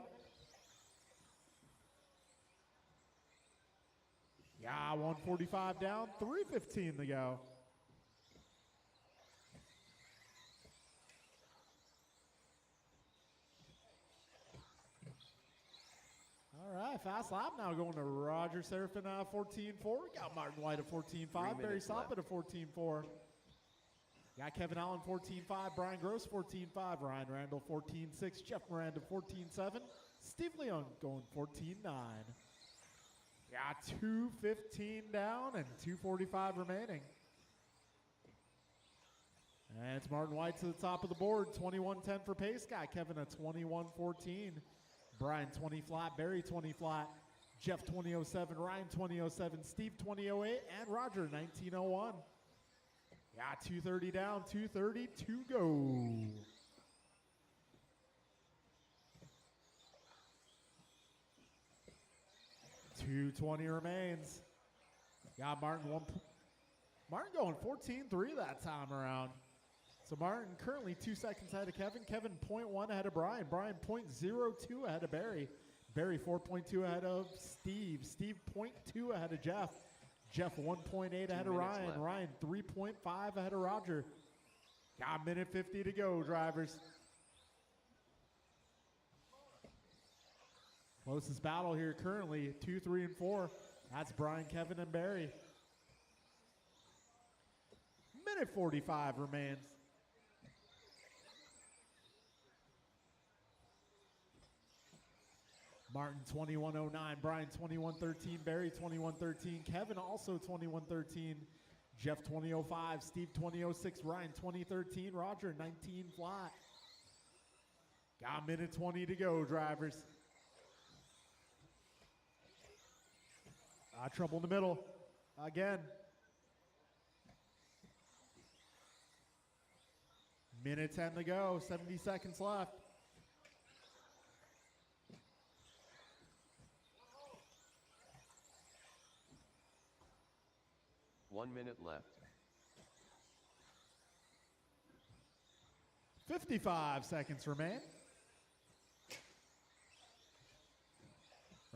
Yeah, 145 down, 3:15 to go. All right, fast lap now going to Roger Seraphin 14-4. Got Martin White at 14-5. Barry Sopp at 14-4. Got Kevin Allen 14-5, Brian Gross 14-5, Ryan Randall 14-6, Jeff Miranda 14-7, Steve Leon going 14-9. Got 2:15 down and 2:45 remaining. And it's Martin White to the top of the board, 21-10 for pace. Got Kevin a 21-14, Brian 20 flat, Barry 20 flat, Jeff 20-07, Ryan 20-07, Steve 20-08, and Roger 19-01. Got 2:30 down, 2:30 to go. .220 remains. Got Martin Martin going 14-3 that time around. So Martin currently 2 seconds ahead of Kevin. Kevin 0.1 ahead of Brian. Brian 0.02 ahead of Barry. Barry 4.2 ahead of Steve. Steve 0.2 ahead of Jeff. Jeff 1.8 ahead of Ryan. Left. Ryan 3.5 ahead of Roger. Got a minute 50 to go, drivers. Closest battle here currently, 2, 3, and 4. That's Brian, Kevin, and Barry. Minute 45 remains. Martin 21-09, Brian 21-13, Barry 21-13, Kevin also 21-13, Jeff 20-05, Steve 20-06, Ryan 20-13, Roger 19 flat. Got a minute 20 to go, drivers. Trouble in the middle again. Minute 10 to go, 70 seconds left. One minute left. 55 seconds remain.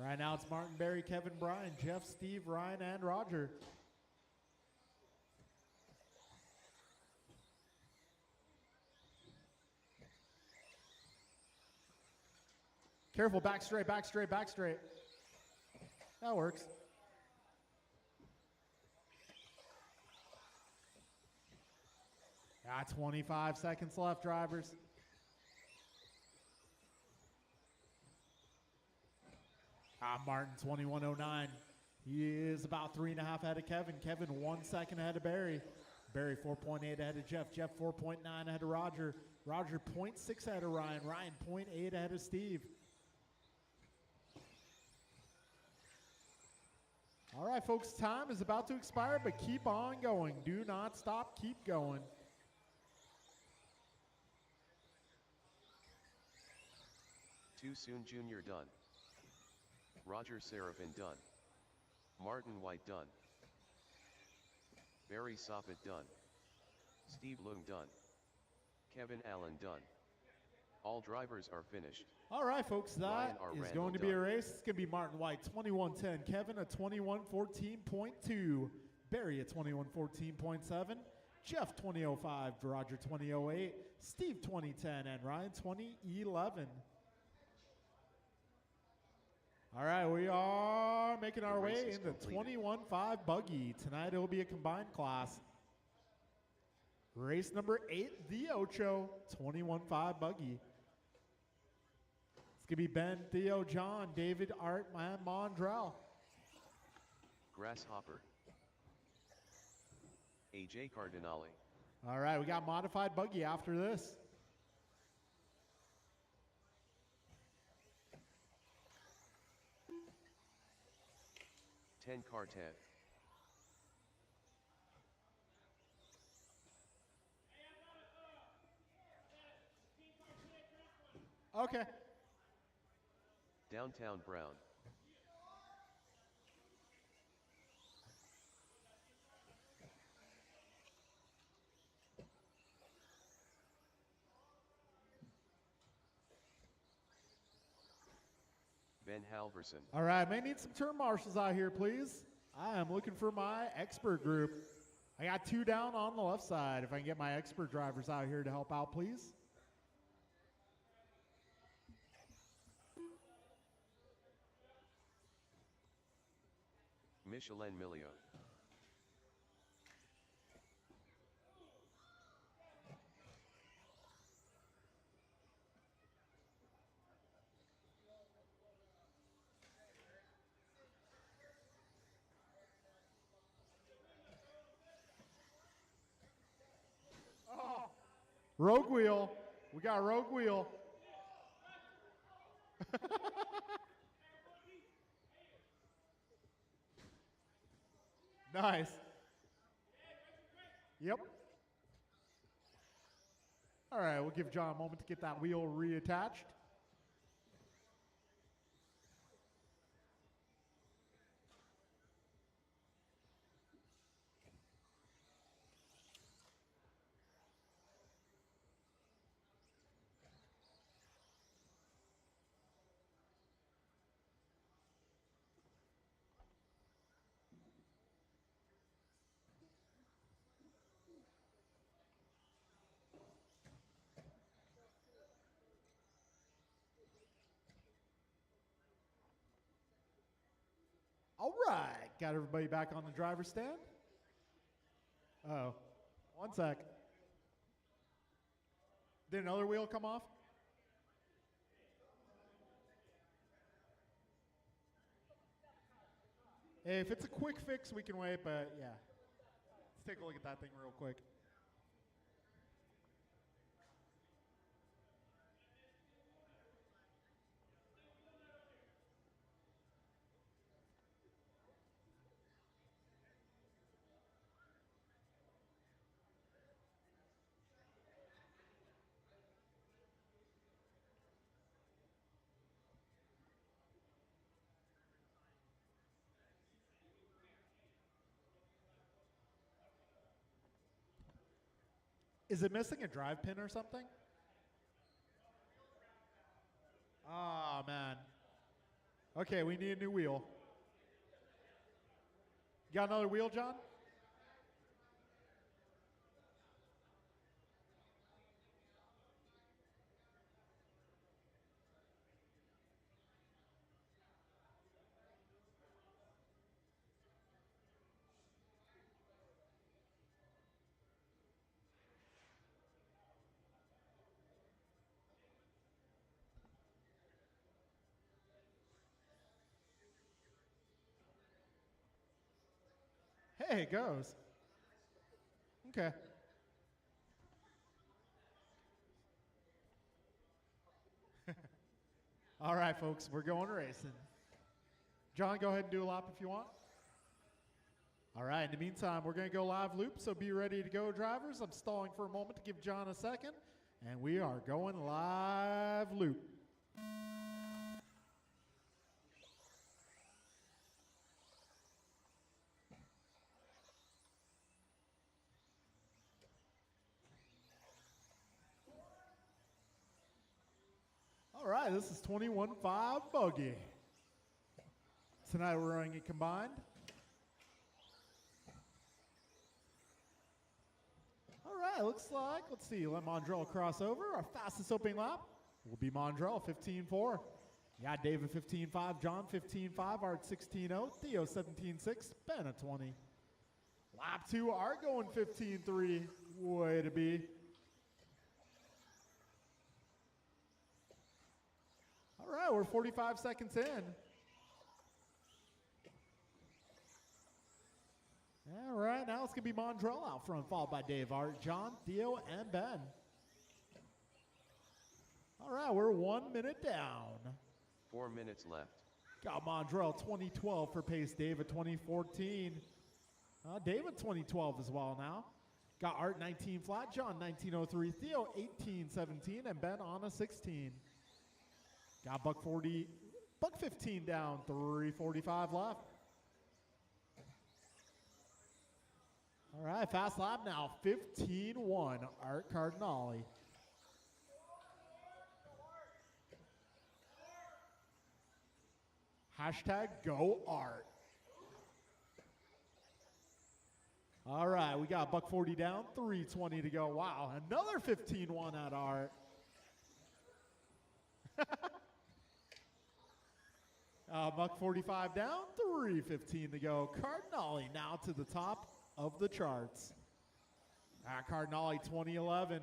Right now it's Martin, Barry, Kevin, Brian, Jeff, Steve, Ryan, and Roger. Careful, back straight, back straight, back straight. That works. Got 25 seconds left, drivers. Martin 21-09. He is about 3.5 ahead of Kevin. Kevin 1 second ahead of Barry. Barry 4.8 ahead of Jeff. Jeff 4.9 ahead of Roger. Roger 0.6 ahead of Ryan. Ryan 0.8 ahead of Steve. All right, folks, time is about to expire, but keep on going. Do not stop. Keep going. Too Soon Jr. done. Roger Seraphin done. Martin White done. Barry Soffit done. Steve Leung done. Kevin Allen done. All drivers are finished. All right, folks, that is Randall going to be a done. race. It's going to be Martin White, 21-10. Kevin, a 21-14.2. Barry, a 21-14.7. Jeff, 20-05. Roger, 20-08. Steve, 20-10. And Ryan, 20-11. All right, we are making our way in the 21-5 buggy. Tonight it will be a combined class. Race number 8, the Ocho, 21-5 buggy. It's going to be Ben, Theo, John, David, Art, and Mondrell. Grasshopper. AJ Cardinale. All right, we got modified buggy after this. Ten Quartet. Okay. Downtown Brown. Ben Halverson. All right, may need some turn marshals out here, please. I am looking for my expert group. I got 2 down on the left side. If I can get my expert drivers out here to help out, please. Michelin Milio. Rogue wheel. We got a rogue wheel. Nice. Yep. All right, we'll give John a moment to get that wheel reattached. All right, got everybody back on the driver's stand. Oh, one sec. Did another wheel come off? Hey, if it's a quick fix, we can wait, but yeah. Let's take a look at that thing real quick. Is it missing a drive pin or something? Oh, man. Okay, we need a new wheel. You got another wheel, John? Hey, it goes. Okay. All right, folks, we're going racing. John, go ahead and do a lap if you want. All right, in the meantime, we're going to go live loop, so be ready to go, drivers. I'm stalling for a moment to give John a second, and we are going live loop. All right, this is 21-5 buggy. Tonight we're running it combined. All right, looks like, let's see, let Mondrell cross over. Our fastest opening lap will be Mondrell, 15-4. Yeah, David 15-5, John 15-5, Art 16-0, Theo 17-6, Ben a 20. Lap 2, Art going 15-3, way to be. All right, we're 45 seconds in. All right, now it's going to be Mondrell out front, followed by Dave, Art, John, Theo, and Ben. All right, we're 1 minute down. 4 minutes left. Got Mondrell 2012 for pace, David 2014. David 2012 as well now. Got Art 19 flat, John 1903, Theo 18-17, and Ben on a 16. Got Buck 15 down, 3:45 left. All right, fast lap now, 15-1, Art Cardinale. Hashtag go Art. All right, we got Buck 40 down, 3:20 to go. Wow, another 15-1 at Art. Buck 45 down, 3:15 to go. Cardinale now to the top of the charts. Cardinale 2011,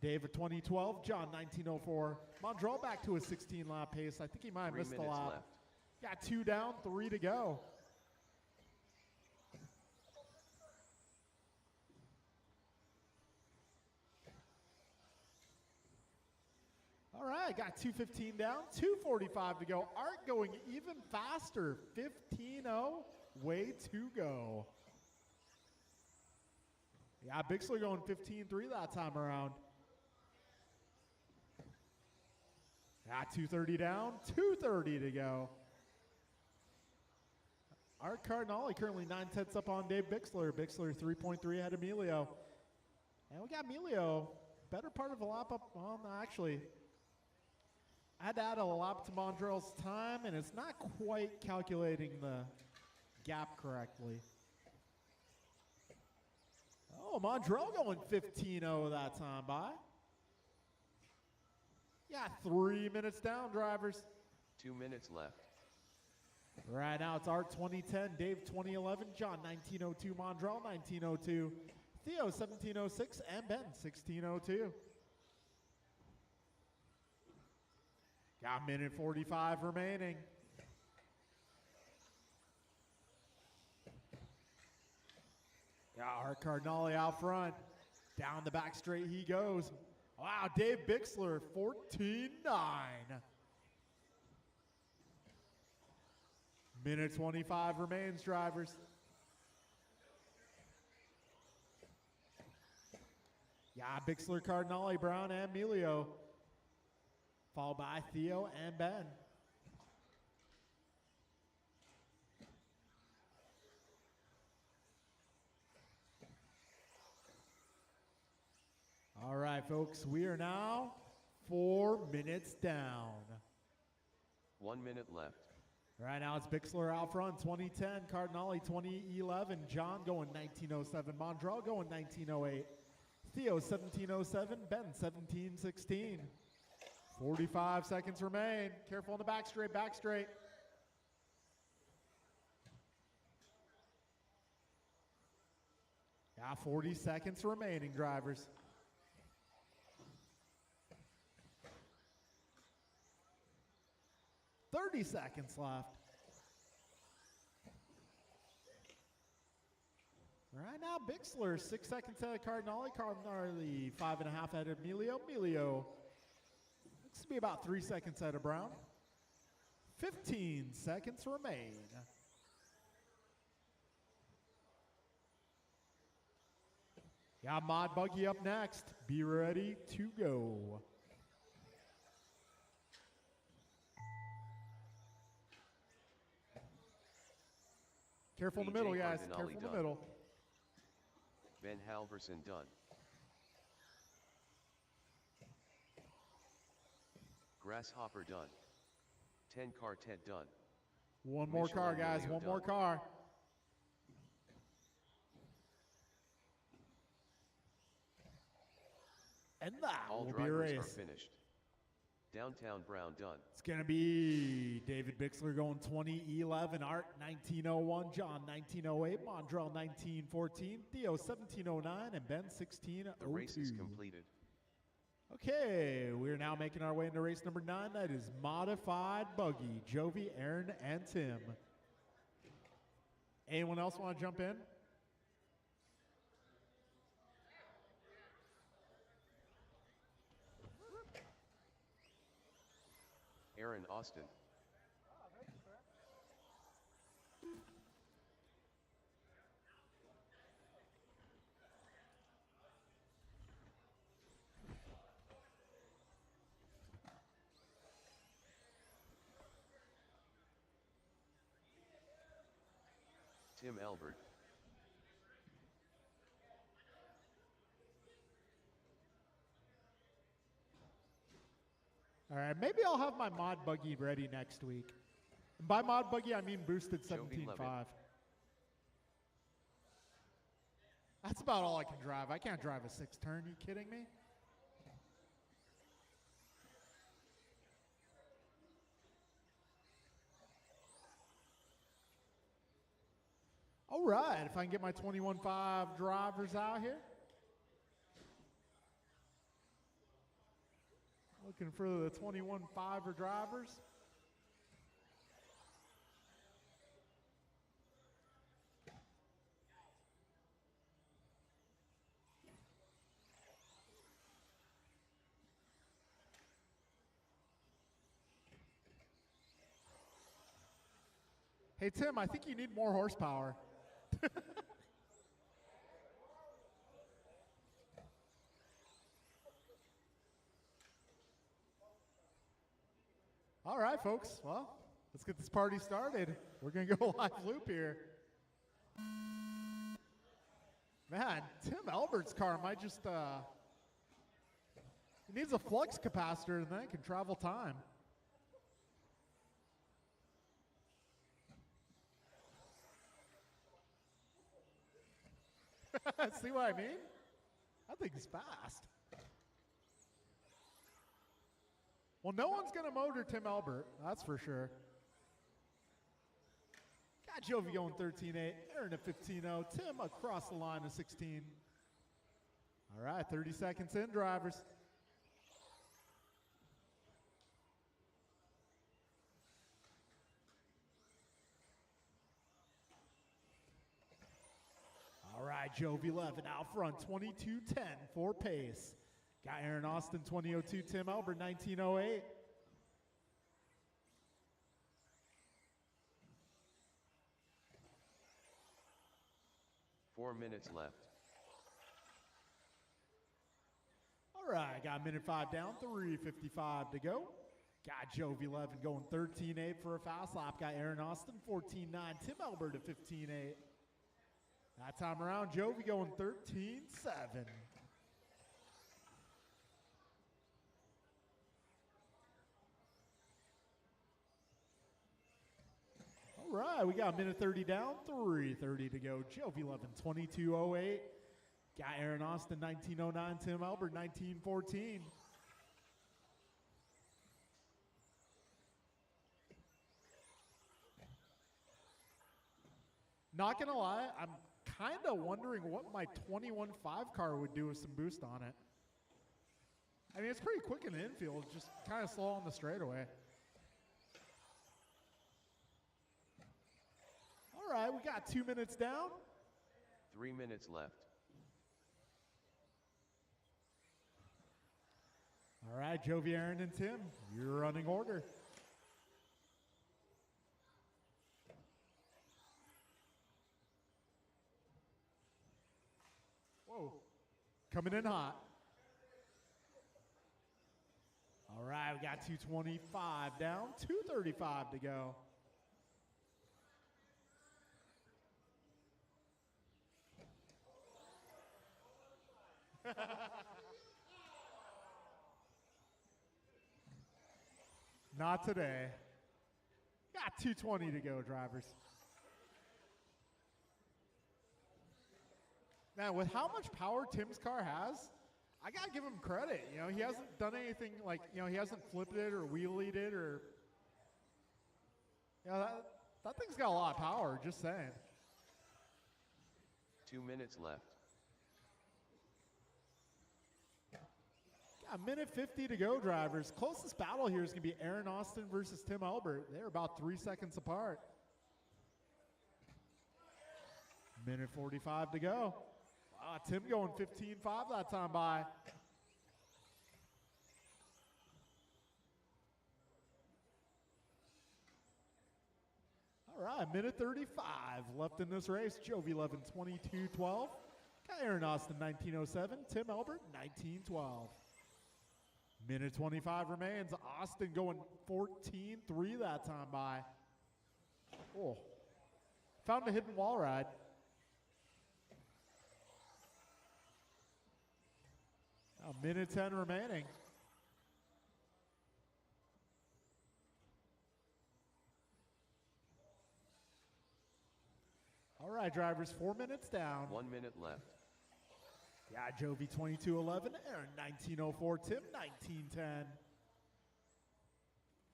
David 2012, John 1904. Mondrell back to a 16-lap pace. I think he might have missed a lap. Left. Got 2 down, 3 to go. All right, got 2:15 down, 2:45 to go. Art going even faster, 15-0, way to go. Yeah, Bixler going 15-3 that time around. Got 2:30 down, 2:30 to go. Art Cardinale currently 9/10 up on Dave Bixler. Bixler 3.3 ahead of Emilio. And we got Emilio, better part of a lap up. Well, no, actually, I had to add a lap to Mondrell's time, and it's not quite calculating the gap correctly. Oh, Mondrell going 15-0 that time by. Yeah, 3 minutes down, drivers. 2 minutes left. Right now it's Art 2010, Dave 2011, John 1902, Mondrell 1902, Theo 1706, and Ben 1602. Got a minute 45 remaining. Yeah, Art Cardinale out front. Down the back straight he goes. Wow, Dave Bixler, 14-9. Minute 25 remains, drivers. Yeah, Bixler, Cardinale, Brown, and Emilio. Followed by Theo and Ben. All right, folks, we are now 4 minutes down. 1 minute left. Right now it's Bixler out front, 2010, Cardinale 2011, John going 1907, Mondrell going 1908, Theo 1707, Ben 1716. 45 seconds remain. Careful on the back straight, back straight. Yeah, 40 seconds remaining, drivers. $30 seconds left. Right now, Bixler, 6 seconds ahead of Cardinale. Cardinale, 5.5 ahead of Emilio. Emilio looks to be about 3 seconds ahead of Brown. 15 seconds remain. Got Mod Buggy up next. Be ready to go. Careful in the middle, guys. Careful in the middle. Ben Halverson done. Grasshopper done. 10 Quartet done. One more car, guys. One more car. And that all will be a race. Are finished. Downtown Brown done. It's going to be David Bixler going 2011, Art 1901, John 1908, Mondrell 1914, Theo 1709, and Ben 1602. The race is completed. Okay, we're now making our way into race number 9. That is Modified Buggy, Jovi, Aaron, and Tim. Anyone else want to jump in? Aaron Austin. Tim Albert. All right, maybe I'll have my Mod Buggy ready next week. And by Mod Buggy, I mean boosted 17.5. That's about all I can drive. I can't drive a 6-turn. You kidding me? All right, if I can get my 21.5 drivers out here. Looking for the 21.5er drivers. Hey, Tim, I think you need more horsepower. All right, folks. Well, let's get this party started. We're going to go live loop here. Man, Tim Albert's car might just, he needs a flux capacitor and then it can travel time. See what I mean? I think he's fast. Well, no one's going to motor Tim Albert, that's for sure. Got Jovi going 13.8, Aaron at 15.0, Tim across the line of 16. All right, 30 seconds in, drivers. All right, Jovi 11 out front, 22.10 for pace. Got Aaron Austin 20.02, Tim Albert 19.08. Four minutes left. All right, got minute 5 down, 3:55 to go. Got Jovi 11 going 13.8 for a fast lap. Got Aaron Austin 14.9, Tim Albert at 15.8. That time around, Jovi going 13.7. All right, we got minute 30 down, 3:30 to go. Jovi 11, 22.08. Got Aaron Austin, 19.09. Tim Albert, 19.14. Not gonna lie, I'm kind of wondering what my 21.5 car would do with some boost on it. I mean, it's pretty quick in the infield, just kind of slow on the straightaway. All right, we got 2 minutes down. 3 minutes left. All right, Jovi, Aaron, and Tim, you're running order. Whoa, coming in hot. All right, we got 2:25 down, 2:35 to go. Not today. Got 2:20 to go, drivers. Now, with how much power Tim's car has, I gotta give him credit. You know, he hasn't done anything like, you know, he hasn't flipped it or wheelied it or, you know, that thing's got a lot of power, just saying. 2 minutes left. Got a minute 50 to go, drivers. Closest battle here is going to be Aaron Austin versus Tim Albert. They're about 3 seconds apart. Minute 45 to go. Tim going 15.5 that time by. All right, minute 35 left in this race. Jovi 11, 22.12. Got Aaron Austin 19.07. Tim Albert 19.12. Minute 25 remains. Austin going 14.3 that time by. Oh, found a hidden wall ride. Now, minute 10 remaining. All right, drivers, 4 minutes down. 1 minute left. Yeah, Jovi 22.11, Aaron 19.04, Tim 19.10.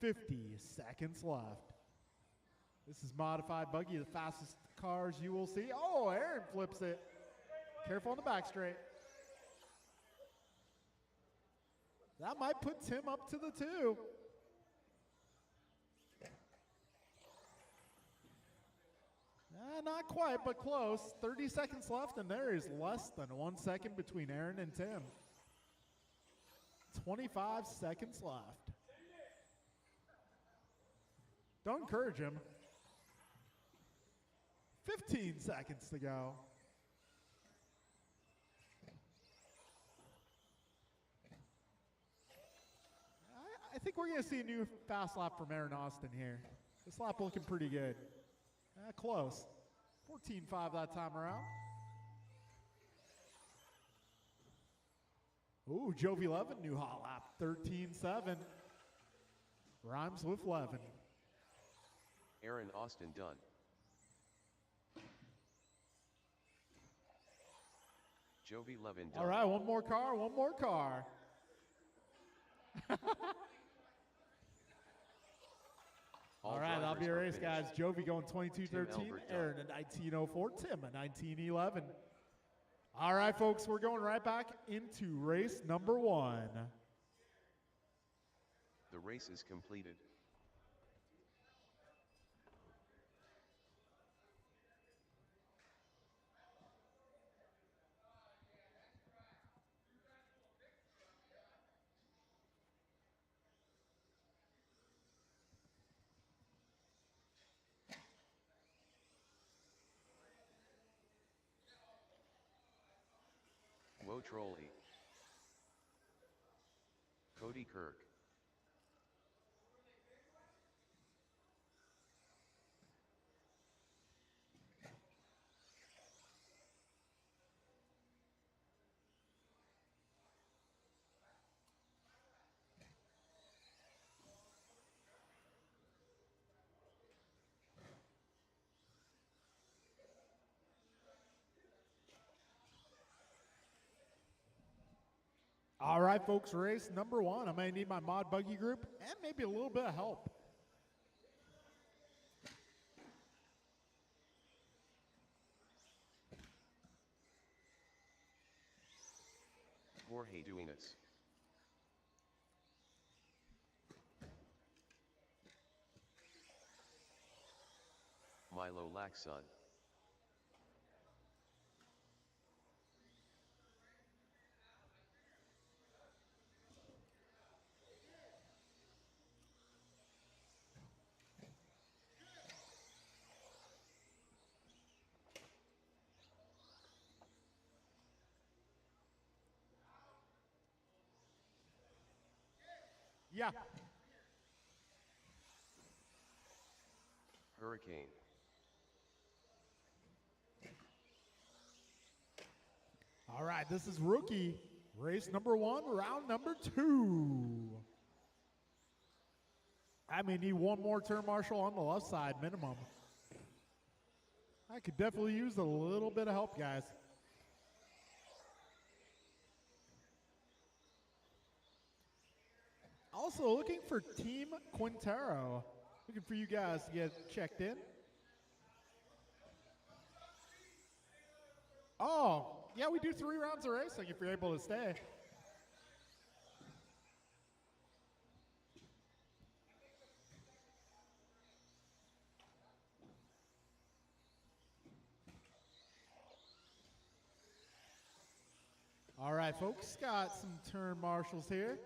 50 seconds left. This is modified buggy, the fastest cars you will see. Oh, Aaron flips it. Careful on the back straight. That might put Tim up to the 2. Not quite, but close. 30 seconds left, and there is less than 1 second between Aaron and Tim. 25 seconds left. Don't encourage him. 15 seconds to go. I think we're going to see a new fast lap from Aaron Austin here. This lap looking pretty good. Close. 14.5 that time around. Ooh, Jovi Levin, new hot lap. 13.7. Rhymes with Levin. Aaron Austin done. Jovi Levin done. All right, one more car, one more car. All right, that'll be a race, guys. Jovi going 22.13, Aaron at 19.04, Tim at 19.11. All right, folks, we're going right back into race number 1. The race is completed. Wo Trolley. Cody Kirk. All right, folks, race number 1. I'm going to need my mod buggy group and maybe a little bit of help. Jorge Duenas. Milo Laxon. Yeah. Hurricane. All right, this is rookie. Race number 1, round number 2. I may need one more turn marshal on the left side, minimum. I could definitely use a little bit of help, guys. Also looking for Team Quintero. Looking for you guys to get checked in. Oh, yeah, we do 3 rounds of racing if you're able to stay. All right, folks, got some turn marshals here.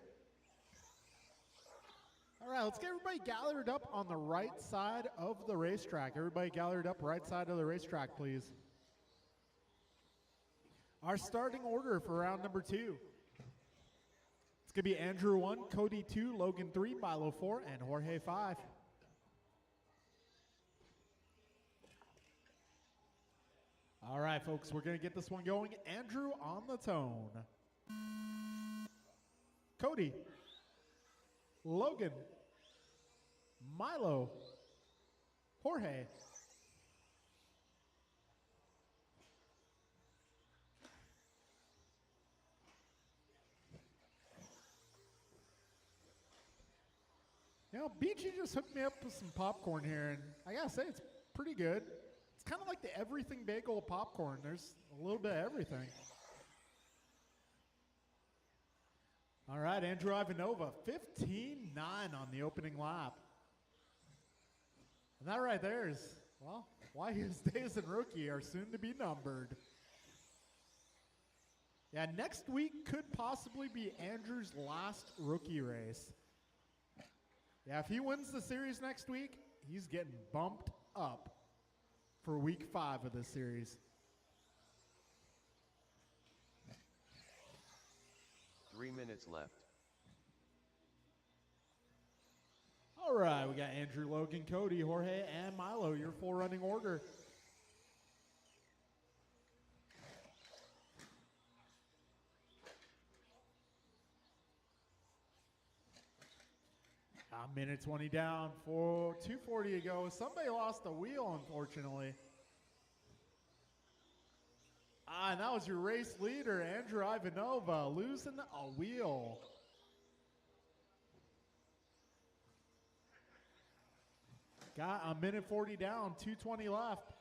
All right, let's get everybody gathered up on the right side of the racetrack. Everybody gathered up right side of the racetrack, please. Our starting order for round number 2. It's going to be Andrew 1, Cody 2, Logan 3, Milo 4, and Jorge 5. All right, folks, we're going to get this one going. Andrew on the tone. Cody. Logan. Milo. Jorge. You know, BG just hooked me up with some popcorn here, and I gotta say, it's pretty good. It's kind of like the everything bagel of popcorn. There's a little bit of everything. All right, Andrew Ivanova, 15.9 on the opening lap. And that right there is, well, why his days in rookie are soon to be numbered. Yeah, next week could possibly be Andrew's last rookie race. Yeah, if he wins the series next week, he's getting bumped up for week 5 of this series. 3 minutes left. All right, we got Andrew, Logan, Cody, Jorge, and Milo, your 4 running order. A minute 20 down for 2:40 to go. Somebody lost a wheel, unfortunately. And that was your race leader, Andrew Ivanova, losing a wheel. Got a minute 40 down, 2:20 left.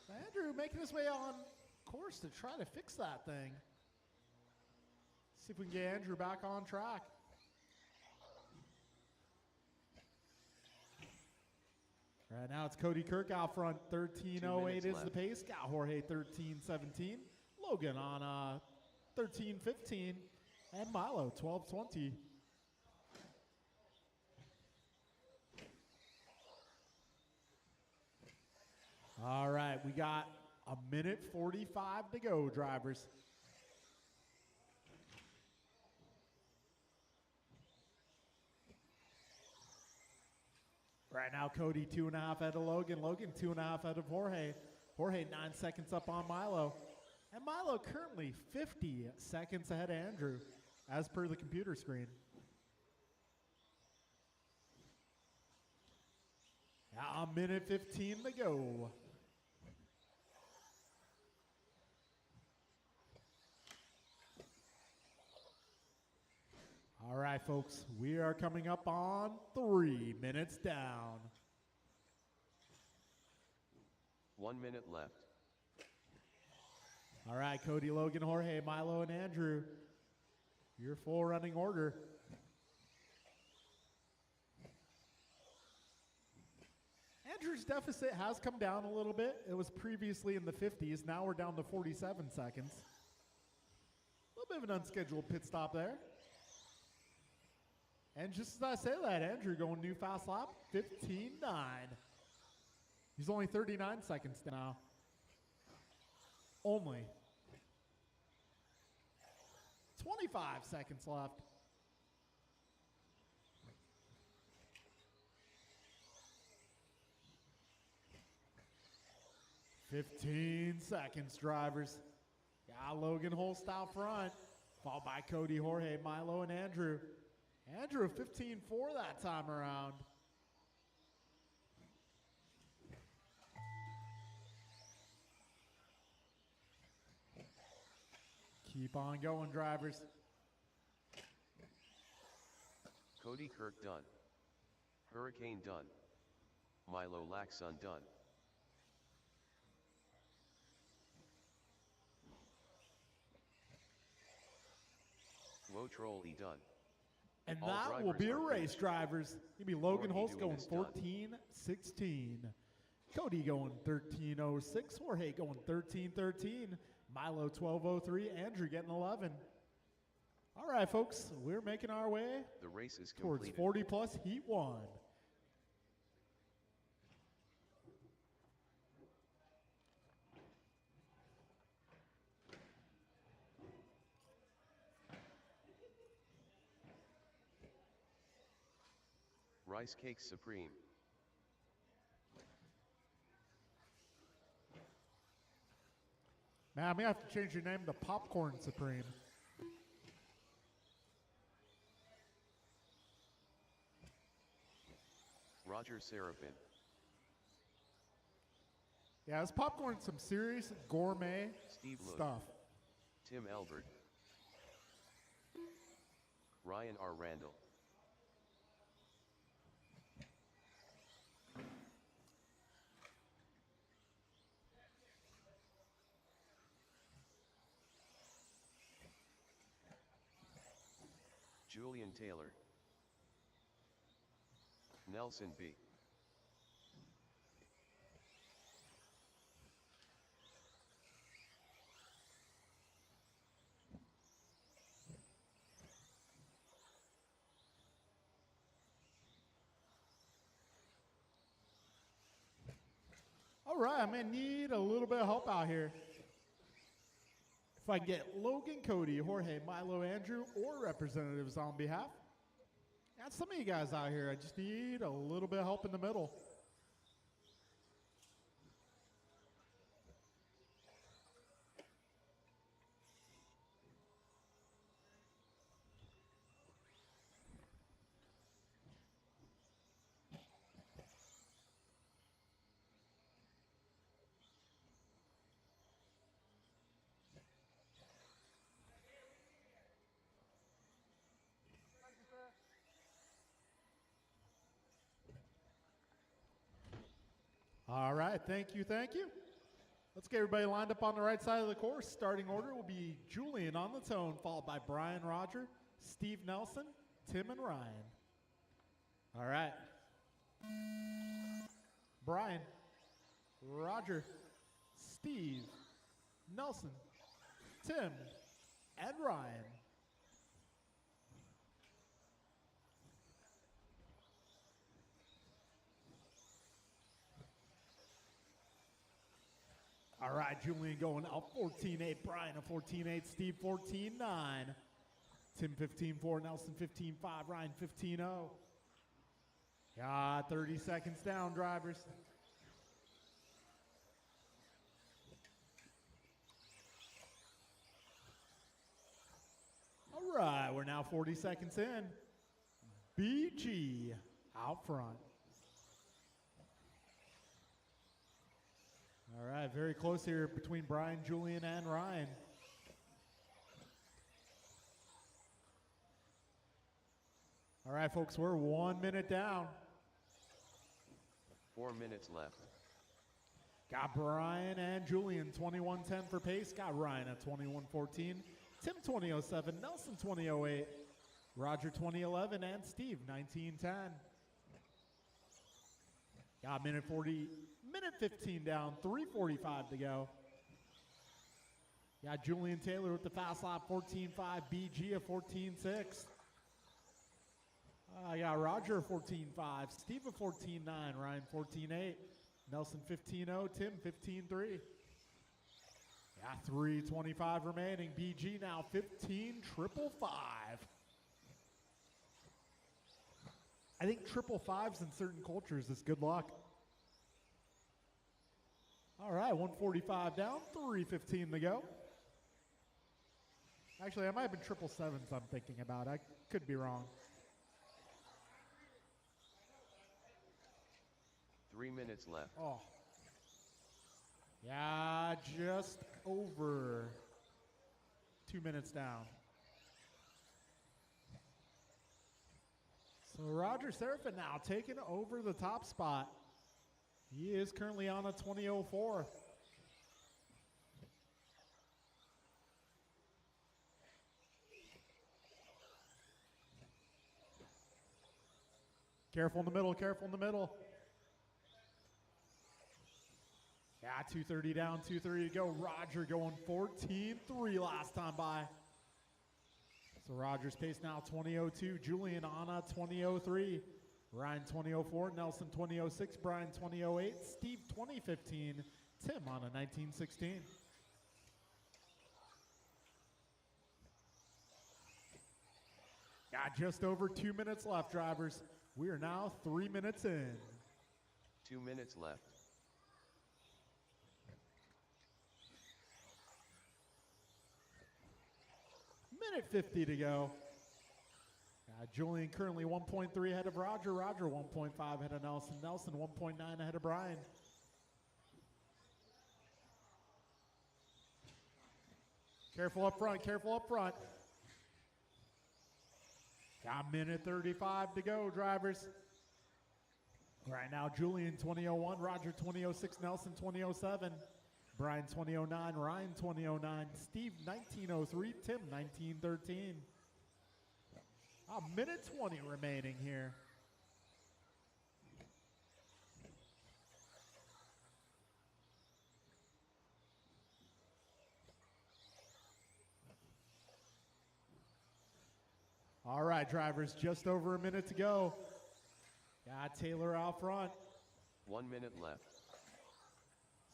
Andrew making his way on course to try to fix that thing. See if we can get Andrew back on track. Right now it's Cody Kirk out front, 13:08 is the pace. Got Jorge 13:17. Logan on 13:15. And Milo 12:20. All right, we got a minute 45 to go, drivers. Right now, Cody 2.5 ahead of Logan. Logan 2.5 ahead of Jorge. Jorge 9 seconds up on Milo. And Milo currently 50 seconds ahead of Andrew, as per the computer screen. A minute 15 to go. All right, folks, we are coming up on 3 minutes down. 1 minute left. All right, Cody, Logan, Jorge, Milo, and Andrew, your 4 running order. Andrew's deficit has come down a little bit. It was previously in the 50s. Now we're down to 47 seconds. A little bit of an unscheduled pit stop there. And just as I say that, Andrew going new fast lap, 15.9. He's only 39 seconds now. Only. 25 seconds left. "15 seconds, drivers." Got Logan Holst out front, followed by Cody, Jorge, Milo, and Andrew. Andrew 15.4 that time around. Keep on going, drivers. Cody Kirk done. Hurricane done. Milo Laxon done. Wotrolli done. And All that will drivers be a are race, finished. drivers. It'll be Logan Jorge Holst doing going his done. 14.16. Cody going 13.06. Jorge going 13.13. Milo 12.03. Andrew getting 11. All right, folks, we're making our way The race is towards completed. 40 plus heat 1. Rice Cakes Supreme. Man, I may have to change your name to Popcorn Supreme. Roger Seraphin. Yeah, this popcorn's some serious gourmet Steve Look. stuff. Tim Elbert. Ryan R. Randall. Julian Taylor. Nelson B. All right, I'm going to need a little bit of help out here. If I can get Logan, Cody, Jorge, Milo, Andrew, or representatives on behalf. Got some of you guys out here. I just need a little bit of help in the middle. All right, thank you, thank you. Let's get everybody lined up on the right side of the course. Starting order will be Julian on the tone, followed by Brian Roger, Steve Nelson, Tim, and Ryan. All right. Brian, Roger, Steve, Nelson, Tim, and Ryan. All right, Julian going out 14-8, Brian a 14-8, Steve 14-9, Tim 15-4, Nelson 15-5, Ryan 15-0. Got 30 seconds down, drivers. All right, we're now 40 seconds in. BG out front. All right, very close here between Brian, Julian, and Ryan. All right, folks, we're 1 minute down. 4 minutes left. Got Brian and Julian 21:10 for pace. Got Ryan at 21:14. Tim 20:07. Nelson 20:08. Roger 20:11 and Steve 19:10. Got minute 15 down, 3:45 to go. Got Julian Taylor with the fast lap, 14:5. BG at 14:6. I got Roger 14:5. Steve at 14:9. Ryan 14:8. Nelson 15:0. Tim 15:3. Got 3:25 remaining. BG now 15,555. I think 555s in certain cultures is good luck. All right, 1:45 down, 3:15 to go. Actually, I might have been 777s I'm thinking about. I could be wrong. 3 minutes left. Oh. Yeah, just over 2 minutes down. So Roger Serafin now taking over the top spot. He is currently on a 20:04. Careful in the middle, careful in the middle. Yeah, 2:30 down, 2:30 to go. Roger going 14:3 last time by. So Roger's pace now 20:02. Julian on a 20:03. Ryan 20:04. Nelson 20:06. Brian 20:08. Steve 20:15. Tim on a 19:16. Got just over 2 minutes left, drivers. We are now 3 minutes in. 2 minutes left. Minute 50 to go. Julian currently 1.3 ahead of Roger. Roger 1.5 ahead of Nelson. Nelson 1.9 ahead of Brian. Careful up front, careful up front. Got minute 35 to go, drivers. Right now, Julian 20:01, Roger 20:06, Nelson 20:07, Brian 20:09, Ryan 20:09, Steve 19:03, Tim 19:13. A minute 20 remaining here. All right, drivers, just over a minute to go. Got Taylor out front. 1 minute left.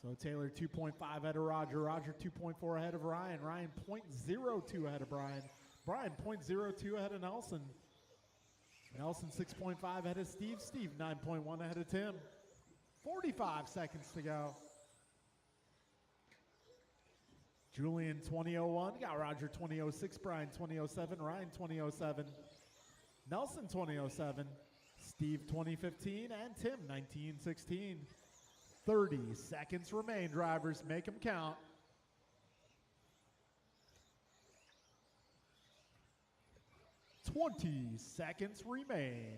So Taylor 2.5 ahead of Roger. Roger 2.4 ahead of Ryan. Ryan 0.02 ahead of Brian. Brian 0.02 ahead of Nelson. Nelson 6.5 ahead of Steve. Steve 9.1 ahead of Tim. 45 seconds to go. Julian 20.01. Got Roger 20.06. Brian 20.07. Ryan 20.07. Nelson 20.07. Steve 20.15. And Tim 19.16. 30 seconds remain, drivers. Make them count. $20 seconds remain.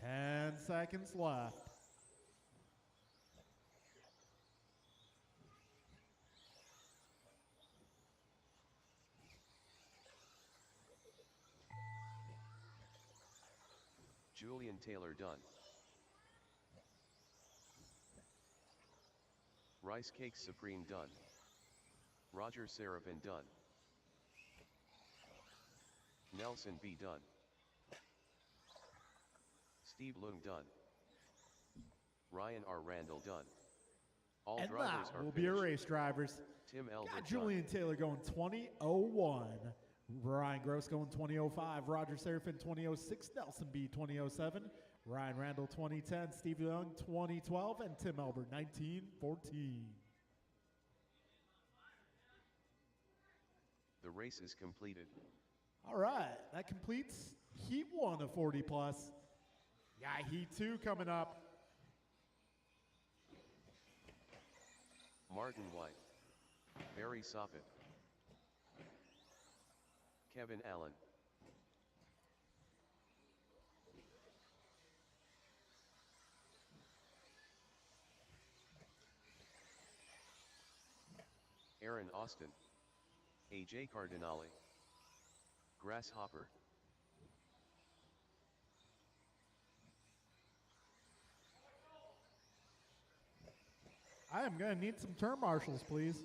$10 seconds left. Julian Taylor done. Rice Cakes Supreme done. Roger Seraphin done. Nelson B done. Steve Lung done. Ryan R. Randall done. All And drivers that are will finished. be a race, drivers. Tim Elbert Got Julian Taylor going 20.01. Ryan Gross going 20.05. Roger Seraphin 20.06. Nelson B 20.07. Ryan Randall 20.10. Steve Young 20.12. And Tim Elbert 19.14. The race is completed. All right, that completes Heat 1 of 40 plus. Got Heat 2 coming up. Martin White. Barry Soffit. Kevin Allen. Aaron Austin. AJ Cardinale. Grasshopper. I am going to need some turn marshals, please.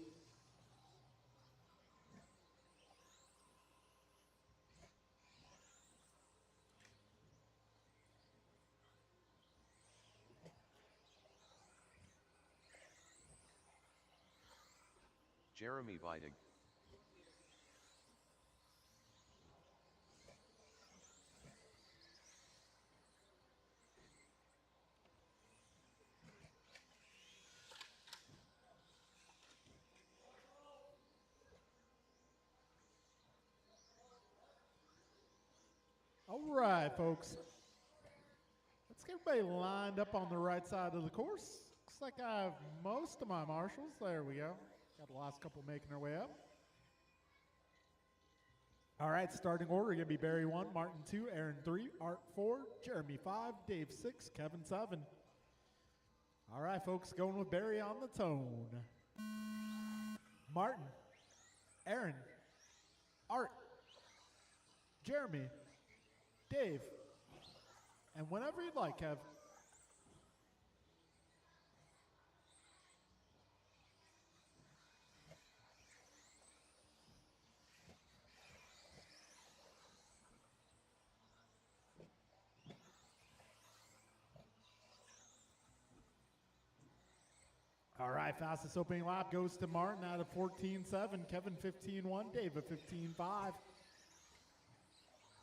Jeremy Vidig. All right, folks. Let's get everybody lined up on the right side of the course. Looks like I have most of my marshals. There we go. Got the last couple making their way up. All right, starting order going to be Barry 1, Martin 2, Aaron 3, Art 4, Jeremy 5, Dave 6, Kevin 7. All right, folks, going with Barry on the tone. Martin, Aaron, Art, Jeremy, Dave, and whenever you'd like, Kev. All right, fastest opening lap goes to Martin out of 14.7, Kevin 15.1, Dave a 15.5.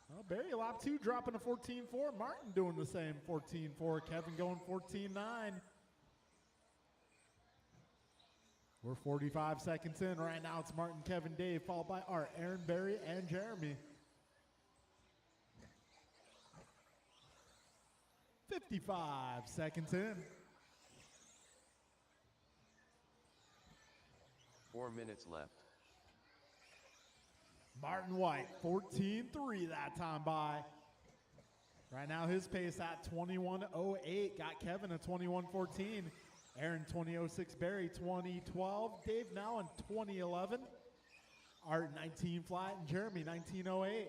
Well, Barry lap 2 dropping to 14.4, Martin doing the same 14.4, Kevin going 14.9. We're 45 seconds in. Right now it's Martin, Kevin, Dave, followed by Art, Aaron, Barry, and Jeremy. 55 seconds in. 4 minutes left. Martin White, 14.3 that time by. Right now his pace at 21.08. Got Kevin at 21.14. Aaron 20.06. Barry 20.12. Dave now in 20.11. Art 19 flat and Jeremy 19.08.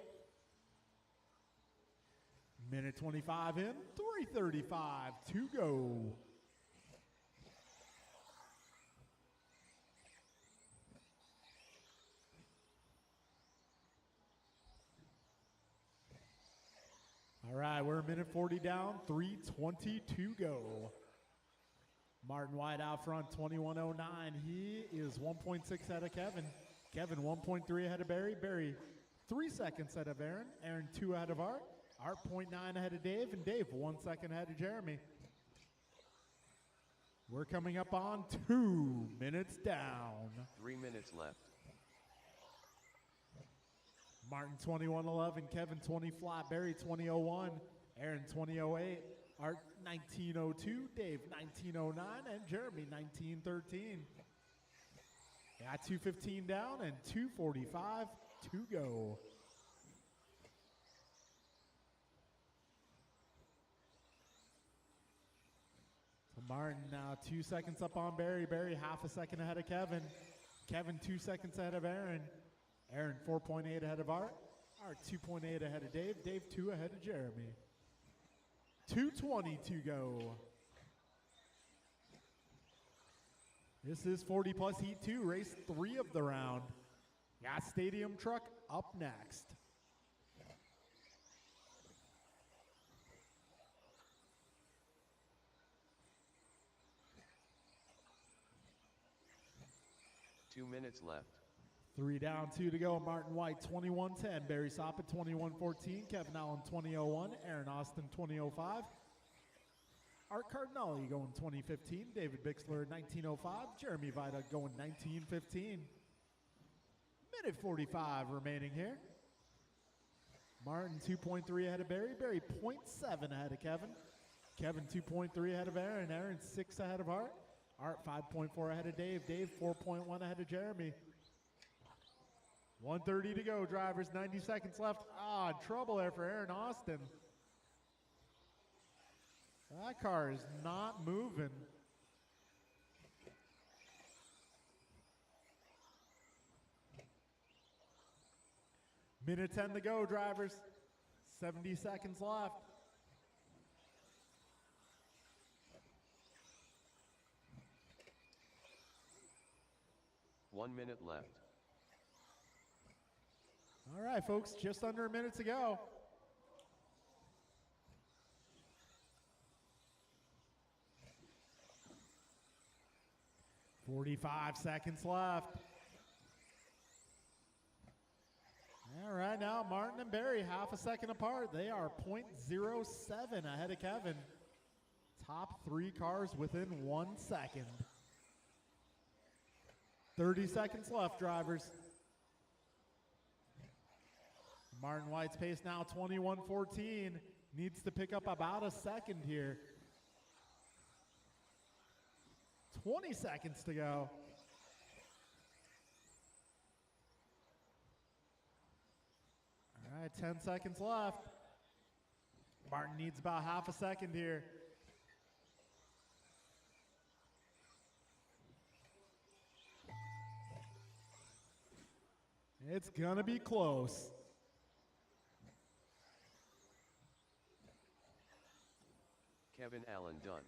Minute 25 in. 3:35 to go. All right, right, we're a minute 40 down, 3:20 to go. Martin White out front, 21:09. He is 1.6 ahead of Kevin. Kevin 1.3 ahead of Barry. Barry 3 seconds ahead of Aaron. Aaron 2 ahead of Art. Art 0.9 ahead of Dave. And Dave 1 second ahead of Jeremy. We're coming up on 2 minutes down. 3 minutes left. Martin 21:11. Kevin 20 flat. Barry 20:01. Aaron 20:08. Art 19:02, Dave 19:09, and Jeremy 19:13. Got 2:15 down and 2:45 to go. So Martin now 2 seconds up on Barry. Barry half a second ahead of Kevin. Kevin 2 seconds ahead of Aaron. Aaron 4.8 ahead of Art. Art 2.8 ahead of Dave. Dave 2 ahead of Jeremy. 2:20 to go. This is 40 plus heat 2, race 3 of the round. Got Stadium Truck up next. Two minutes left. 3 down, 2 to go. Martin White 21:10. Barry Soppett 21:14. Kevin Allen 20:01. Aaron Austin 20:05. Art Cardinale going 20:15. David Bixler 19:05. Jeremy Vida going 19:15. Minute 45 remaining here. Martin 2.3 ahead of Barry. Barry 0.7 ahead of Kevin. Kevin 2.3 ahead of Aaron. Aaron 6 ahead of Art. Art 5.4 ahead of Dave. Dave 4.1 ahead of Jeremy. 1:30 to go, drivers. 90 seconds left. Trouble there for Aaron Austin. That car is not moving. Minute 10 to go, drivers. 70 seconds left. One minute left. All right, folks, just under a minute to go. $45 seconds left. All right, now Martin and Barry half a second apart. They are 0.07 ahead of Kevin. Top 3 cars within 1 second. 30 seconds left, drivers. Martin White's pace now 21:14. Needs to pick up about a second here. 20 seconds to go. All right, 10 seconds left. Martin needs about half a second here. It's gonna be close. Kevin Allen done.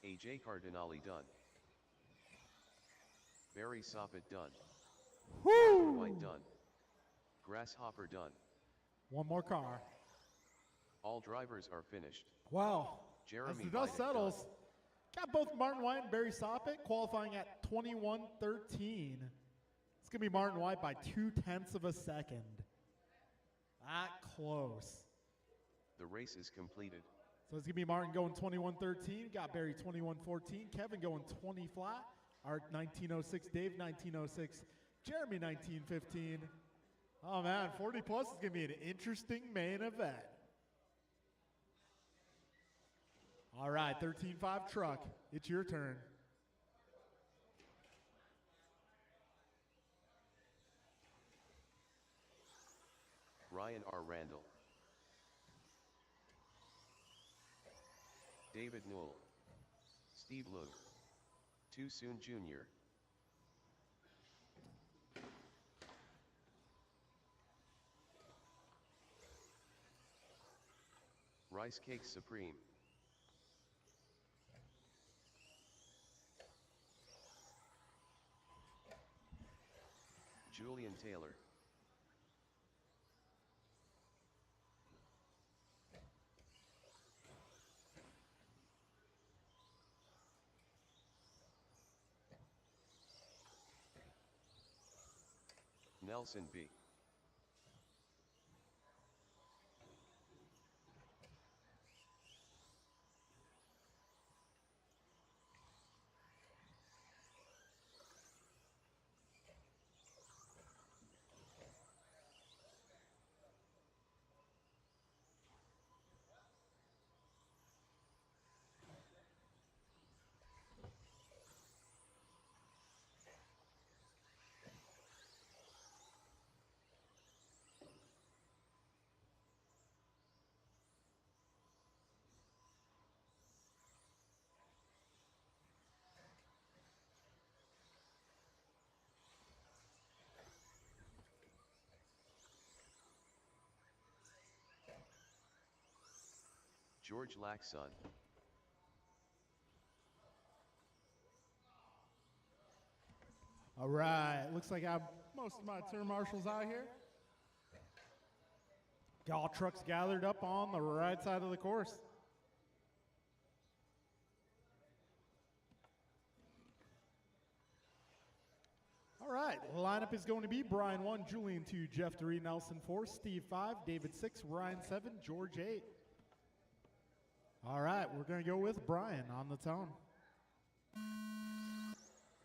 AJ Cardinale done. Barry Soppett done. Woo! White done. Grasshopper done. One more car. All drivers are finished. Wow. Jeremy As the dust Vida settles, done. got both Martin White and Barry Soppett qualifying at 21:13. It's going to be Martin White by 0.2 of a second. That close. The race is completed. So it's going to be Martin going 21:13. Got Barry 21:14. Kevin going 20 flat. Art 19:06. Dave 19:06. Jeremy 19:15. Oh, man, 40 plus is going to be an interesting main event. All right, 13.5 truck. It's your turn. Ryan R. Randall. David Newell. Steve Luke. Too Soon Jr. Rice Cake Supreme. Julian Taylor. Nelson B. George Laxon. All right, looks like I have most of my turn marshals out here. Got all trucks gathered up on the right side of the course. All right, the lineup is going to be Brian 1, Julian 2, Jeff 3, Nelson 4, Steve 5, David 6, Ryan 7, George 8. All right, we're going to go with Brian on the tone.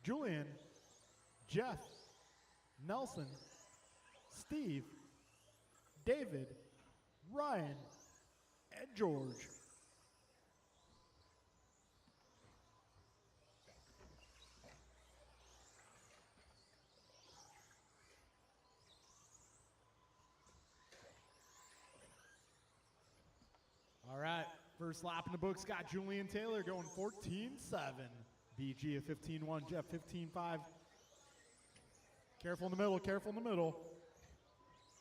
Julian, Jeff, Nelson, Steve, David, Ryan, and George. All right, first lap in the books got Julian Taylor going 14-7. BG at 15-1, Jeff 15-5. Careful in the middle, careful in the middle.